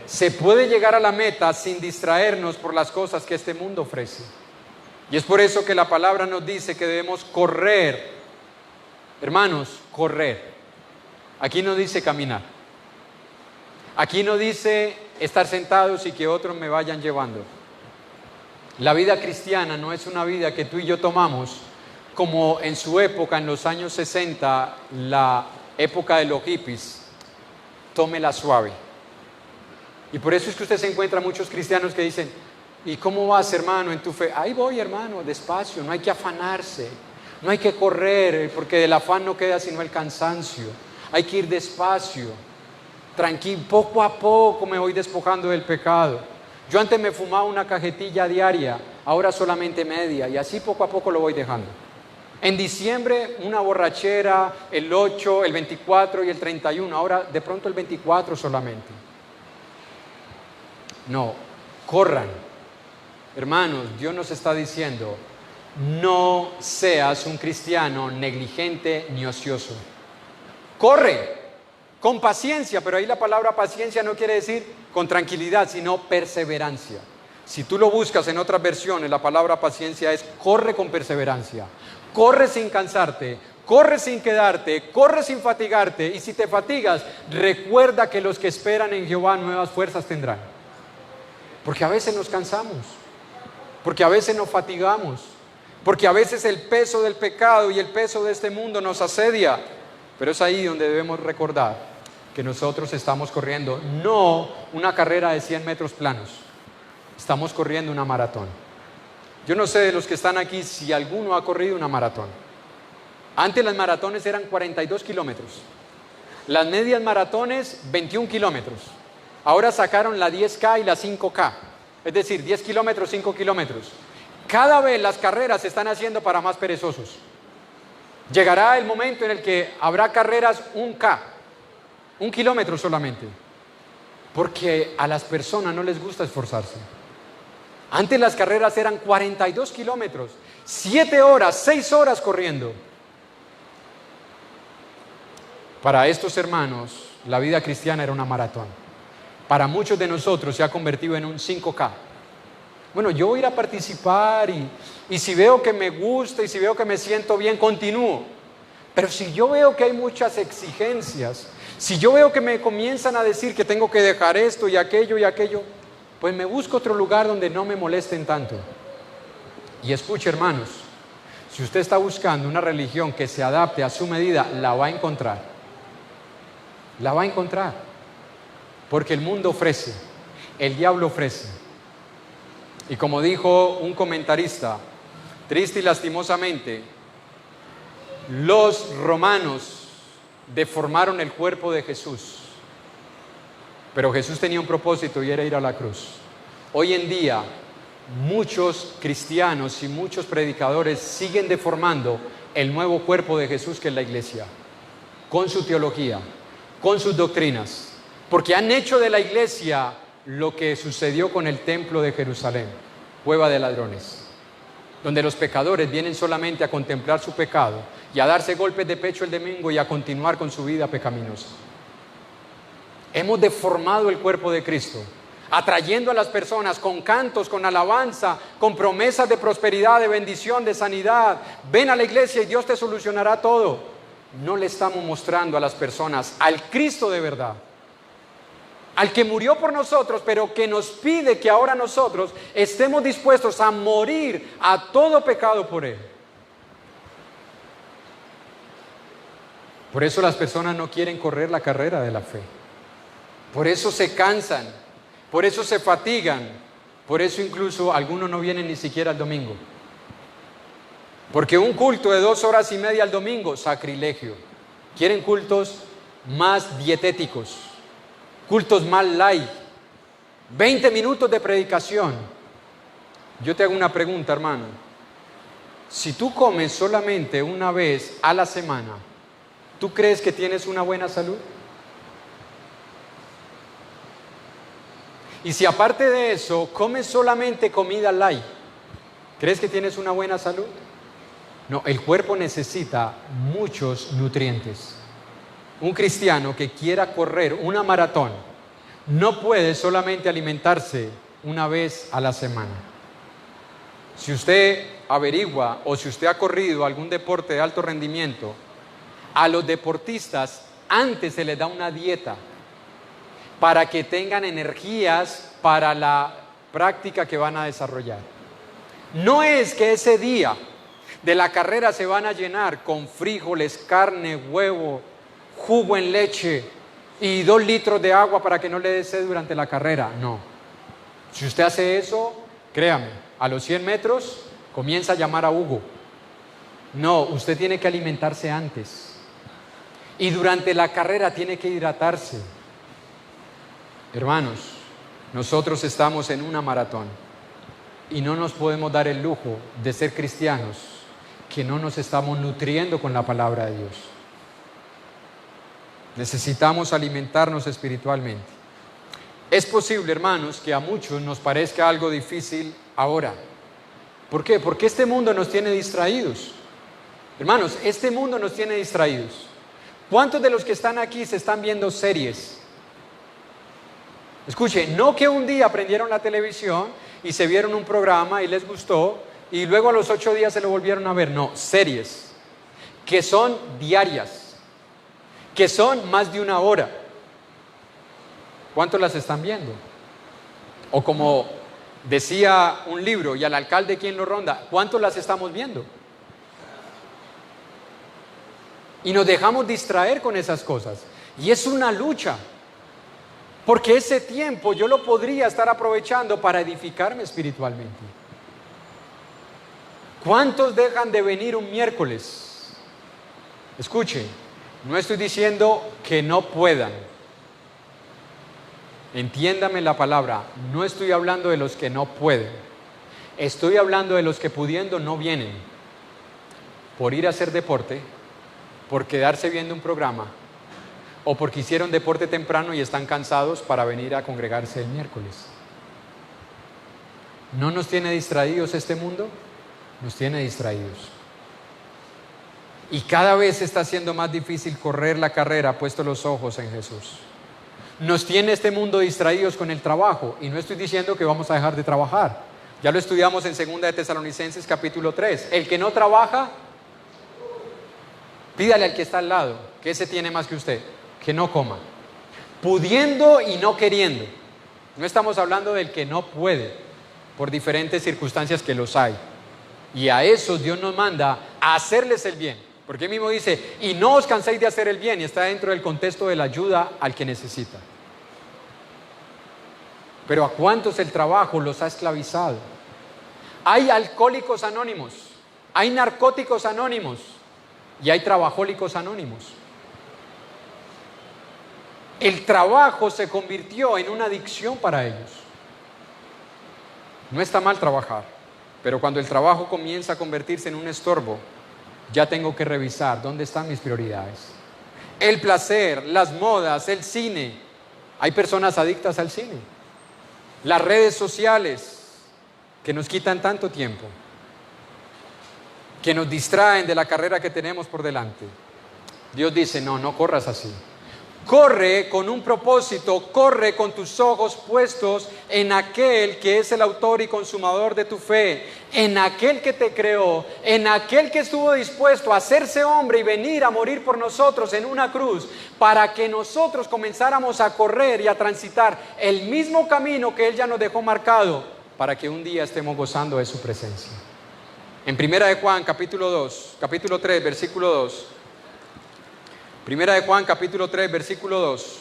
Se puede llegar a la meta sin distraernos por las cosas que este mundo ofrece. Y es por eso que la palabra nos dice que debemos correr. Hermanos, correr. Aquí no dice caminar. Aquí no dice estar sentados y que otros me vayan llevando. La vida cristiana no es una vida que tú y yo tomamos como en su época, en los años 60, la época de los hippies. Tómela suave. Y por eso es que usted se encuentra muchos cristianos que dicen: ¿y cómo vas, hermano, en tu fe? Ahí voy, hermano, despacio, no hay que afanarse. No hay que correr, porque del afán no queda sino el cansancio. Hay que ir despacio, tranquilo, poco a poco me voy despojando del pecado. Yo antes me fumaba una cajetilla diaria, ahora solamente media, y así poco a poco lo voy dejando. En diciembre una borrachera, el 8, el 24 y el 31, ahora de pronto el 24 solamente. No, corran. Hermanos, Dios nos está diciendo: no seas un cristiano negligente ni ocioso. Corre con paciencia, pero ahí la palabra paciencia no quiere decir con tranquilidad, sino perseverancia. Si tú lo buscas en otras versiones, la palabra paciencia es corre con perseverancia, corre sin cansarte, corre sin quedarte, corre sin fatigarte, y si te fatigas, recuerda que los que esperan en Jehová nuevas fuerzas tendrán. Porque a veces nos cansamos, porque a veces nos fatigamos, porque a veces el peso del pecado y el peso de este mundo nos asedia, pero es ahí donde debemos recordar que nosotros estamos corriendo no una carrera de 100 metros planos, estamos corriendo una maratón. Yo no sé de los que están aquí si alguno ha corrido una maratón. Antes las maratones eran 42 kilómetros, las medias maratones 21 kilómetros. Ahora sacaron la 10K y la 5K, es decir, 10 kilómetros, 5 kilómetros. Cada vez las carreras se están haciendo para más perezosos. Llegará el momento en el que habrá carreras 1K, 1 kilómetro solamente, porque a las personas no les gusta esforzarse. Antes las carreras eran 42 kilómetros, 7 horas, 6 horas corriendo. Para estos hermanos, la vida cristiana era una maratón. Para muchos de nosotros se ha convertido en un 5K. Bueno, yo voy a ir a participar y si veo que me gusta y si veo que me siento bien, continúo. Pero si yo veo que hay muchas exigencias, si yo veo que me comienzan a decir que tengo que dejar esto y aquello, pues me busco otro lugar donde no me molesten tanto. Y escuche, hermanos, si usted está buscando una religión que se adapte a su medida, la va a encontrar. La va a encontrar. Porque el mundo ofrece, el diablo ofrece. Y como dijo un comentarista, triste y lastimosamente, los romanos deformaron el cuerpo de Jesús, pero Jesús tenía un propósito y era ir a la cruz. Hoy en día, muchos cristianos y muchos predicadores siguen deformando el nuevo cuerpo de Jesús, que es la iglesia, con su teología, con sus doctrinas, porque han hecho de la iglesia lo que sucedió con el templo de Jerusalén, cueva de ladrones, donde los pecadores vienen solamente a contemplar su pecado y a darse golpes de pecho el domingo y a continuar con su vida pecaminosa. Hemos deformado el cuerpo de Cristo, atrayendo a las personas con cantos, con alabanza, con promesas de prosperidad, de bendición, de sanidad. Ven a la iglesia y Dios te solucionará todo. No le estamos mostrando a las personas al Cristo de verdad, al que murió por nosotros, pero que nos pide que ahora nosotros estemos dispuestos a morir a todo pecado por Él. Por eso las personas no quieren correr la carrera de la fe. Por eso se cansan, por eso se fatigan, por eso incluso algunos no vienen ni siquiera al domingo. Porque un culto de 2 horas y media al domingo, sacrilegio. Quieren cultos más dietéticos, cultos más light, 20 minutos de predicación. Yo te hago una pregunta, hermano. Si tú comes solamente una vez a la semana, ¿tú crees que tienes una buena salud? Y si aparte de eso comes solamente comida light, ¿crees que tienes una buena salud? No, el cuerpo necesita muchos nutrientes. Un cristiano que quiera correr una maratón no puede solamente alimentarse una vez a la semana. Si usted averigua o si usted ha corrido algún deporte de alto rendimiento, a los deportistas antes se les da una dieta para que tengan energías para la práctica que van a desarrollar. No es que ese día de la carrera se van a llenar con frijoles, carne, huevo, jugo en leche y 2 litros de agua para que no le dé sed durante la carrera. No. Si usted hace eso, créame, a los 100 metros comienza a llamar a Hugo. No, usted tiene que alimentarse antes. Y durante la carrera tiene que hidratarse. Hermanos, nosotros estamos en una maratón y no nos podemos dar el lujo de ser cristianos que no nos estamos nutriendo con la palabra de Dios. Necesitamos alimentarnos espiritualmente. Es posible, hermanos, que a muchos nos parezca algo difícil ahora. ¿Por qué? Porque este mundo nos tiene distraídos. Hermanos, este mundo nos tiene distraídos. ¿Cuántos de los que están aquí se están viendo series? Escuche, no que un día prendieron la televisión y se vieron un programa y les gustó y luego a los 8 días se lo volvieron a ver. No, series que son diarias, que son más de 1 hora. ¿Cuántos las están viendo? O como decía un libro, y al alcalde quien lo ronda, ¿cuántos las estamos viendo? Y nos dejamos distraer con esas cosas. Y es una lucha, porque ese tiempo yo lo podría estar aprovechando para edificarme espiritualmente. ¿Cuántos dejan de venir un miércoles? Escuche, no estoy diciendo que no puedan. Entiéndame la palabra, no estoy hablando de los que no pueden. Estoy hablando de los que pudiendo no vienen. Por ir a hacer deporte, por quedarse viendo un programa, o porque hicieron deporte temprano y están cansados para venir a congregarse el miércoles. ¿No nos tiene distraídos este mundo? Nos tiene distraídos. Y cada vez está siendo más difícil correr la carrera puesto los ojos en Jesús. Nos tiene este mundo distraídos con el trabajo, y no estoy diciendo que vamos a dejar de trabajar. Ya lo estudiamos en 2 de Tesalonicenses capítulo 3. El que no trabaja, pídale al que está al lado, que ese tiene más que usted, que no coma. Pudiendo y no queriendo. No estamos hablando del que no puede, por diferentes circunstancias que los hay. Y a esos Dios nos manda a hacerles el bien. Porque él mismo dice, y no os canséis de hacer el bien, y está dentro del contexto de la ayuda al que necesita. Pero ¿a cuántos el trabajo los ha esclavizado? Hay alcohólicos anónimos, hay narcóticos anónimos, y hay trabajólicos anónimos. El trabajo se convirtió en una adicción para ellos. No está mal trabajar, pero cuando el trabajo comienza a convertirse en un estorbo, ya tengo que revisar dónde están mis prioridades. El placer, las modas, el cine. Hay personas adictas al cine. Las redes sociales que nos quitan tanto tiempo, que nos distraen de la carrera que tenemos por delante. Dios dice, no corras así. Corre con un propósito, corre con tus ojos puestos en aquel que es el autor y consumador de tu fe, en aquel que te creó, en aquel que estuvo dispuesto a hacerse hombre y venir a morir por nosotros en una cruz, para que nosotros comenzáramos a correr y a transitar el mismo camino que Él ya nos dejó marcado, para que un día estemos gozando de su presencia. En 1 de Juan capítulo 3, versículo 2. Primera de Juan capítulo 3, versículo 2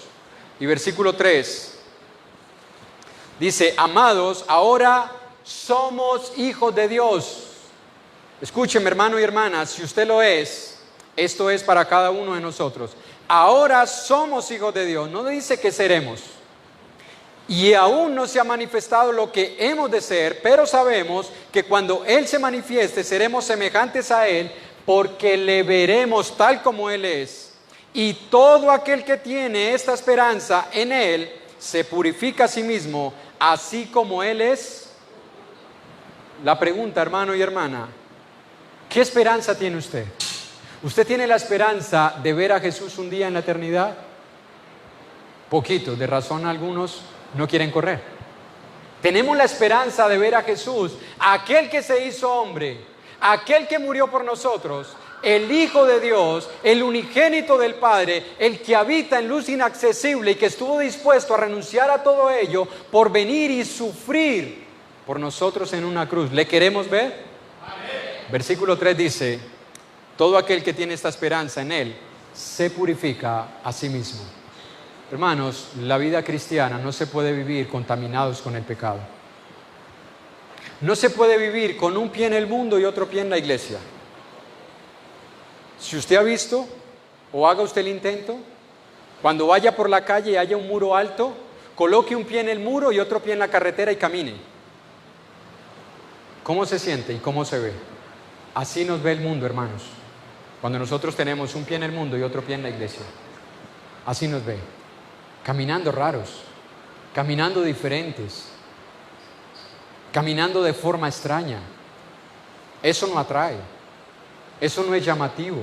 y versículo 3. Dice, amados, ahora somos hijos de Dios. Escúcheme, hermano y hermana, si usted lo es, esto es para cada uno de nosotros. Ahora somos hijos de Dios, no dice que seremos. Y aún no se ha manifestado lo que hemos de ser, pero sabemos que cuando Él se manifieste seremos semejantes a Él, porque le veremos tal como Él es. Y todo aquel que tiene esta esperanza en Él se purifica a sí mismo, así como Él es. La pregunta, hermano y hermana, ¿qué esperanza tiene usted? ¿Usted tiene la esperanza de ver a Jesús un día en la eternidad? Poquito, de razón algunos no quieren correr. Tenemos la esperanza de ver a Jesús, aquel que se hizo hombre, aquel que murió por nosotros, el Hijo de Dios, el unigénito del Padre, el que habita en luz inaccesible y que estuvo dispuesto a renunciar a todo ello por venir y sufrir por nosotros en una cruz. ¿Le queremos ver? Amén. Versículo 3 dice, todo aquel que tiene esta esperanza en Él se purifica a sí mismo. Hermanos, la vida cristiana no se puede vivir contaminados con el pecado. No se puede vivir con un pie en el mundo y otro pie en la iglesia. Si usted ha visto, o haga usted el intento, cuando vaya por la calle y haya un muro alto, coloque un pie en el muro y otro pie en la carretera y camine. ¿Cómo se siente y cómo se ve? Así nos ve el mundo, hermanos. Cuando nosotros tenemos un pie en el mundo y otro pie en la iglesia. Así nos ve. Caminando raros, caminando diferentes, caminando de forma extraña. Eso no atrae. Eso no es llamativo.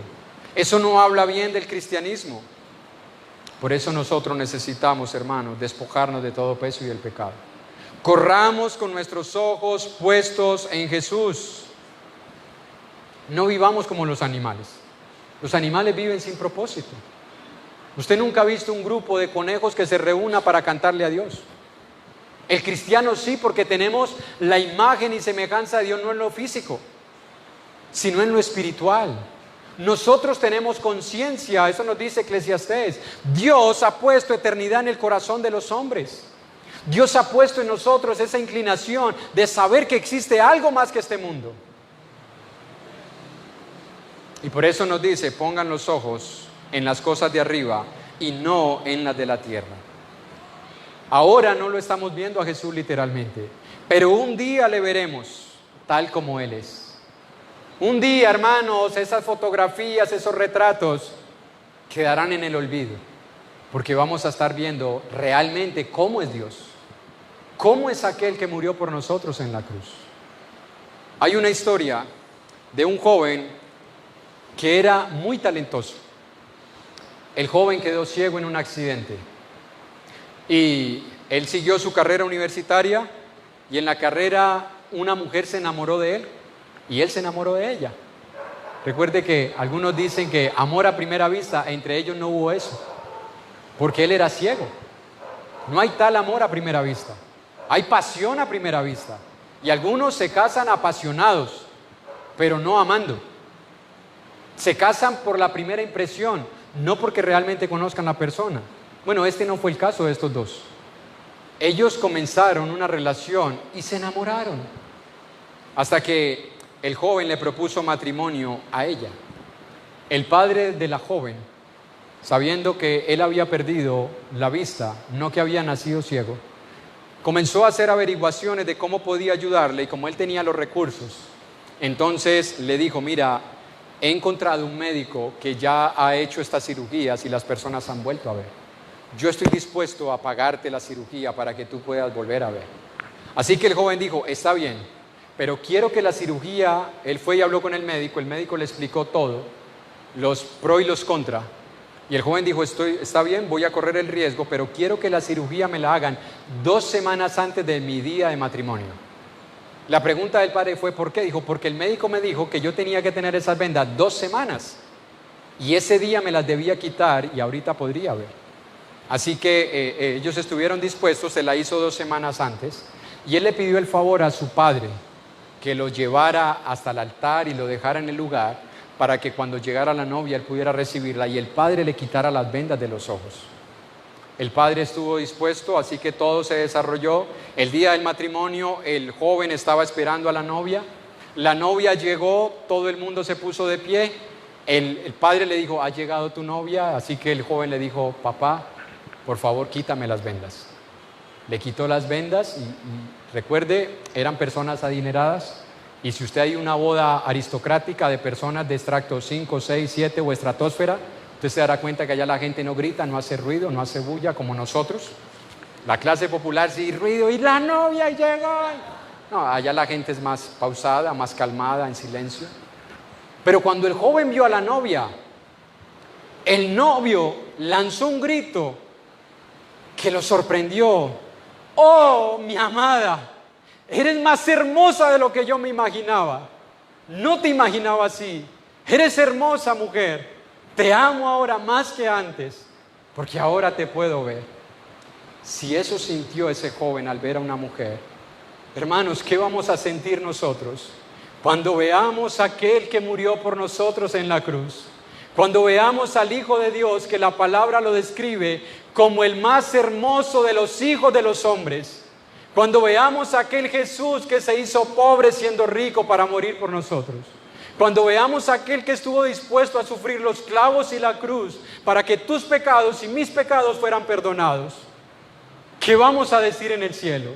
Eso no habla bien del cristianismo. Por eso nosotros necesitamos, hermanos, despojarnos de todo peso y del pecado. Corramos con nuestros ojos puestos en Jesús. No vivamos como los animales. Los animales viven sin propósito. Usted nunca ha visto un grupo de conejos que se reúna para cantarle a Dios. El cristiano sí, porque tenemos la imagen y semejanza de Dios no en lo físico, sino en lo espiritual. Nosotros tenemos conciencia, eso nos dice Eclesiastés. Dios ha puesto eternidad en el corazón de los hombres. Dios ha puesto en nosotros esa inclinación de saber que existe algo más que este mundo. Y por eso nos dice, pongan los ojos en las cosas de arriba y no en las de la tierra. Ahora no lo estamos viendo a Jesús literalmente, pero un día le veremos tal como Él es. Un día, hermanos, esas fotografías, esos retratos quedarán en el olvido, porque vamos a estar viendo realmente cómo es Dios, cómo es aquel que murió por nosotros en la cruz. Hay una historia de un joven que era muy talentoso. El joven quedó ciego en un accidente y él siguió su carrera universitaria, y en la carrera una mujer se enamoró de él y él se enamoró de ella. Recuerde que algunos dicen que amor a primera vista, entre ellos no hubo eso, porque él era ciego. No hay tal amor a primera vista, hay pasión a primera vista, y algunos se casan apasionados, pero no amando. Se casan por la primera impresión, no porque realmente conozcan a la persona. Bueno, este no fue el caso de estos dos. Ellos comenzaron una relación y se enamoraron, hasta que el joven le propuso matrimonio a ella. El padre de la joven, sabiendo que él había perdido la vista, no que había nacido ciego, comenzó a hacer averiguaciones de cómo podía ayudarle, y como él tenía los recursos, entonces le dijo: mira, he encontrado un médico que ya ha hecho estas cirugías y las personas han vuelto a ver. Yo estoy dispuesto a pagarte la cirugía para que tú puedas volver a ver. Así que el joven dijo: está bien, pero quiero que la cirugía... Él fue y habló con el médico le explicó todo, los pro y los contra. Y el joven dijo: está bien, voy a correr el riesgo, pero quiero que la cirugía me la hagan 2 semanas antes de mi día de matrimonio. La pregunta del padre fue: ¿por qué? Dijo: porque el médico me dijo que yo tenía que tener esas vendas 2 semanas y ese día me las debía quitar y ahorita podría ver. Así que ellos estuvieron dispuestos, se la hizo 2 semanas antes, y él le pidió el favor a su padre que lo llevara hasta el altar y lo dejara en el lugar para que cuando llegara la novia él pudiera recibirla y el padre le quitara las vendas de los ojos. El padre estuvo dispuesto, así que todo se desarrolló. El día del matrimonio, el joven estaba esperando a la novia llegó, todo el mundo se puso de pie. El padre le dijo: ha llegado tu novia. Así que el joven le dijo: papá, por favor, quítame las vendas. Le quitó las vendas y recuerde, eran personas adineradas, y si usted hay una boda aristocrática de personas de extracto 5, 6, 7 o estratosfera, usted se dará cuenta que allá la gente no grita, no hace ruido, no hace bulla como nosotros. La clase popular sí, ruido, y la novia llegó. No, allá la gente es más pausada, más calmada, en silencio. Pero cuando el joven vio a la novia, el novio lanzó un grito que lo sorprendió. ¡Oh, mi amada! Eres más hermosa de lo que yo me imaginaba. No te imaginaba así. Eres hermosa, mujer. Te amo ahora más que antes, porque ahora te puedo ver. Si eso sintió ese joven al ver a una mujer, hermanos, ¿qué vamos a sentir nosotros cuando veamos a aquel que murió por nosotros en la cruz? Cuando veamos al Hijo de Dios, que la palabra lo describe como el más hermoso de los hijos de los hombres. Cuando veamos a aquel Jesús que se hizo pobre siendo rico para morir por nosotros. Cuando veamos a aquel que estuvo dispuesto a sufrir los clavos y la cruz para que tus pecados y mis pecados fueran perdonados. ¿Qué vamos a decir en el cielo?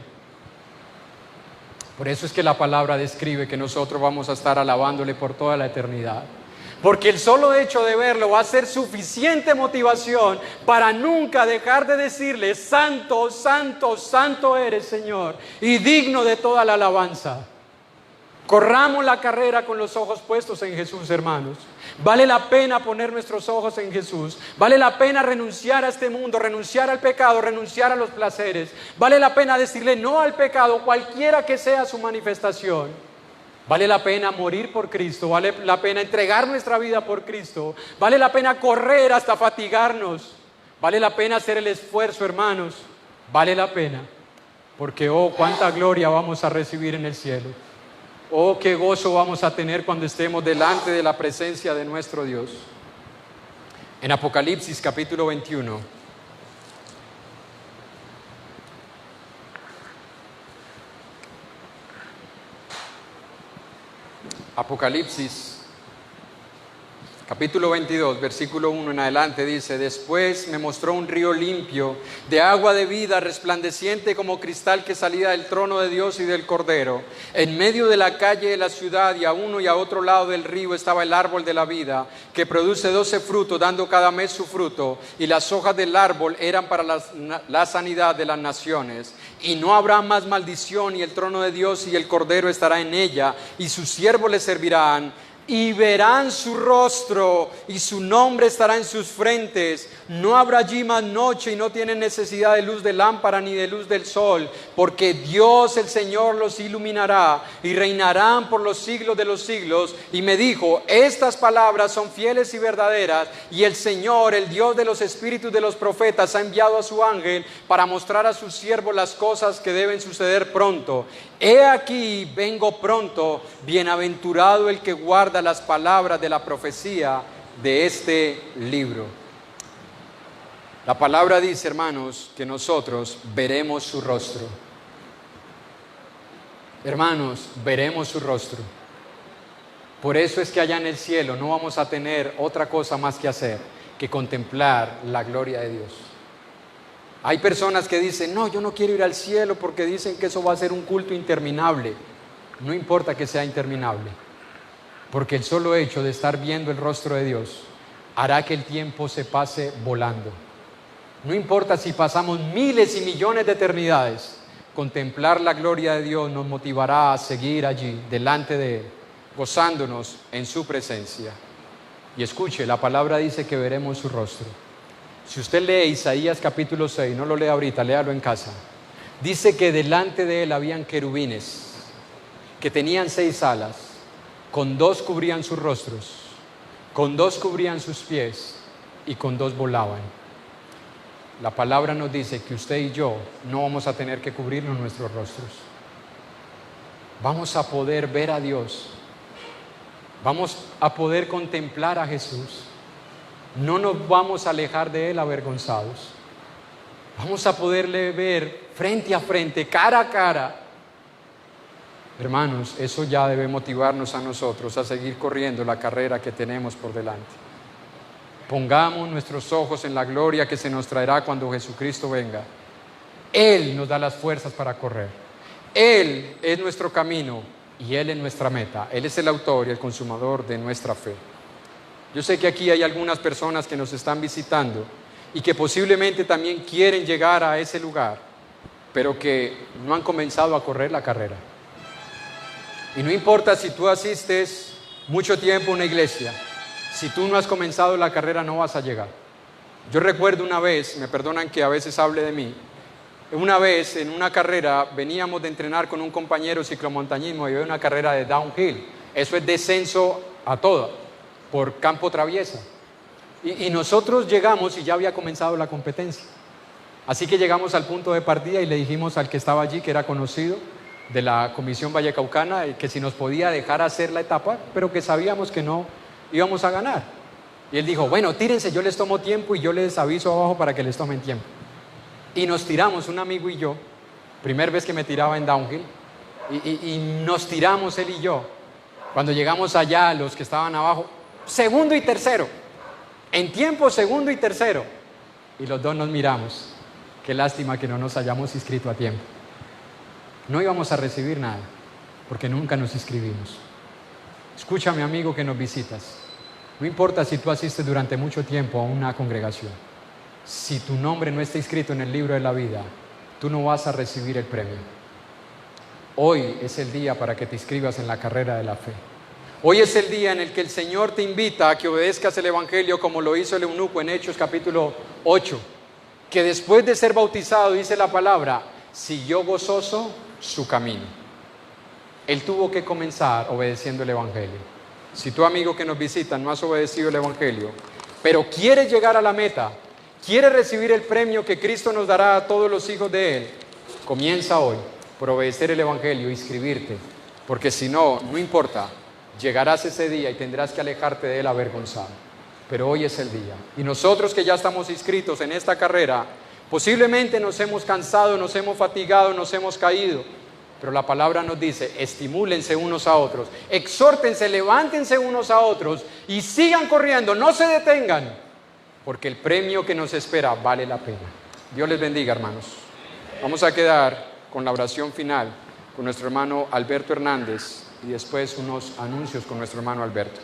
Por eso es que la palabra describe que nosotros vamos a estar alabándole por toda la eternidad. Porque el solo hecho de verlo va a ser suficiente motivación para nunca dejar de decirle: santo, santo, santo eres, Señor, y digno de toda la alabanza. Corramos la carrera con los ojos puestos en Jesús, hermanos. Vale la pena poner nuestros ojos en Jesús. Vale la pena renunciar a este mundo, renunciar al pecado, renunciar a los placeres. Vale la pena decirle no al pecado, cualquiera que sea su manifestación. Vale la pena morir por Cristo, vale la pena entregar nuestra vida por Cristo. Vale la pena correr hasta fatigarnos. Vale la pena hacer el esfuerzo, hermanos. Vale la pena. Porque, oh, cuánta gloria vamos a recibir en el cielo. Oh, qué gozo vamos a tener cuando estemos delante de la presencia de nuestro Dios. En Apocalipsis capítulo 21. Apocalipsis capítulo 22, versículo 1 en adelante dice: después me mostró un río limpio, de agua de vida, resplandeciente como cristal, que salía del trono de Dios y del Cordero. En medio de la calle de la ciudad, y a uno y a otro lado del río, estaba el árbol de la vida, que produce 12 frutos, dando cada mes su fruto, y las hojas del árbol eran para la sanidad de las naciones. Y no habrá más maldición, y el trono de Dios y el Cordero estará en ella, y sus siervos le servirán. Y verán su rostro, y su nombre estará en sus frentes. No habrá allí más noche, y no tienen necesidad de luz de lámpara ni de luz del sol, porque Dios el Señor los iluminará, y reinarán por los siglos de los siglos. Y me dijo: estas palabras son fieles y verdaderas, y el Señor, el Dios de los espíritus de los profetas, ha enviado a su ángel para mostrar a sus siervos las cosas que deben suceder pronto. He aquí, vengo pronto. Bienaventurado el que guarda las palabras de la profecía de este libro. La palabra dice, hermanos, que nosotros veremos su rostro. Hermanos, veremos su rostro. Por eso es que allá en el cielo no vamos a tener otra cosa más que hacer que contemplar la gloria de Dios. Hay personas que dicen: no, yo no quiero ir al cielo porque dicen que eso va a ser un culto interminable. No importa que sea interminable, porque el solo hecho de estar viendo el rostro de Dios hará que el tiempo se pase volando. No importa si pasamos miles y millones de eternidades, contemplar la gloria de Dios nos motivará a seguir allí, delante de Él, gozándonos en su presencia. Y escuche, la palabra dice que veremos su rostro. Si usted lee Isaías capítulo 6, no lo lea ahorita, léalo en casa. Dice que delante de Él habían querubines, que tenían 6 alas, con 2 cubrían sus rostros, con 2 cubrían sus pies, y con 2 volaban. La palabra nos dice que usted y yo no vamos a tener que cubrirnos nuestros rostros. Vamos a poder ver a Dios. Vamos a poder contemplar a Jesús. No nos vamos a alejar de Él avergonzados. Vamos a poderle ver frente a frente, cara a cara. Hermanos, eso ya debe motivarnos a nosotros a seguir corriendo la carrera que tenemos por delante. Pongamos nuestros ojos en la gloria que se nos traerá cuando Jesucristo venga. Él nos da las fuerzas para correr. Él es nuestro camino y Él es nuestra meta. Él es el autor y el consumador de nuestra fe. Yo sé que aquí hay algunas personas que nos están visitando y que posiblemente también quieren llegar a ese lugar, pero que no han comenzado a correr la carrera. Y no importa si tú asistes mucho tiempo a una iglesia, si tú no has comenzado la carrera no vas a llegar. Yo recuerdo una vez, me perdonan que a veces hable de mí, una vez en una carrera veníamos de entrenar con un compañero ciclomontañismo y había una carrera de downhill. Eso es descenso a toda, por campo traviesa. Y nosotros llegamos y ya había comenzado la competencia. Así que llegamos al punto de partida y le dijimos al que estaba allí, que era conocido de la Comisión Vallecaucana, que si nos podía dejar hacer la etapa, pero que sabíamos que no íbamos a ganar. Y él dijo: bueno, tírense, yo les tomo tiempo y yo les aviso abajo para que les tomen tiempo. Y nos tiramos, un amigo y yo, primera vez que me tiraba en downhill, y nos tiramos él y yo. Cuando llegamos allá, los que estaban abajo, segundo y tercero, en tiempo segundo y tercero, y los dos nos miramos. Qué lástima que no nos hayamos inscrito a tiempo. No íbamos a recibir nada, porque nunca nos inscribimos. Escúchame, amigo que nos visitas, no importa si tú asistes durante mucho tiempo a una congregación, si tu nombre no está inscrito en el libro de la vida, tú no vas a recibir el premio. Hoy es el día para que te inscribas en la carrera de la fe. Hoy es el día en el que el Señor te invita a que obedezcas el Evangelio como lo hizo el eunuco en Hechos capítulo 8, que después de ser bautizado, dice la palabra, siguió gozoso su camino. Él tuvo que comenzar obedeciendo el Evangelio. Si tú, amigo que nos visita, no has obedecido el Evangelio, pero quieres llegar a la meta, quieres recibir el premio que Cristo nos dará a todos los hijos de Él, comienza hoy por obedecer el Evangelio, inscribirte, porque si no, no importa, llegarás ese día y tendrás que alejarte de Él avergonzado. Pero hoy es el día. Y nosotros que ya estamos inscritos en esta carrera, posiblemente nos hemos cansado, nos hemos fatigado, nos hemos caído. Pero la palabra nos dice, estimúlense unos a otros, exhórtense, levántense unos a otros y sigan corriendo, no se detengan, porque el premio que nos espera vale la pena. Dios les bendiga, hermanos. Vamos a quedar con la oración final con nuestro hermano Alberto Hernández y después unos anuncios con nuestro hermano Alberto.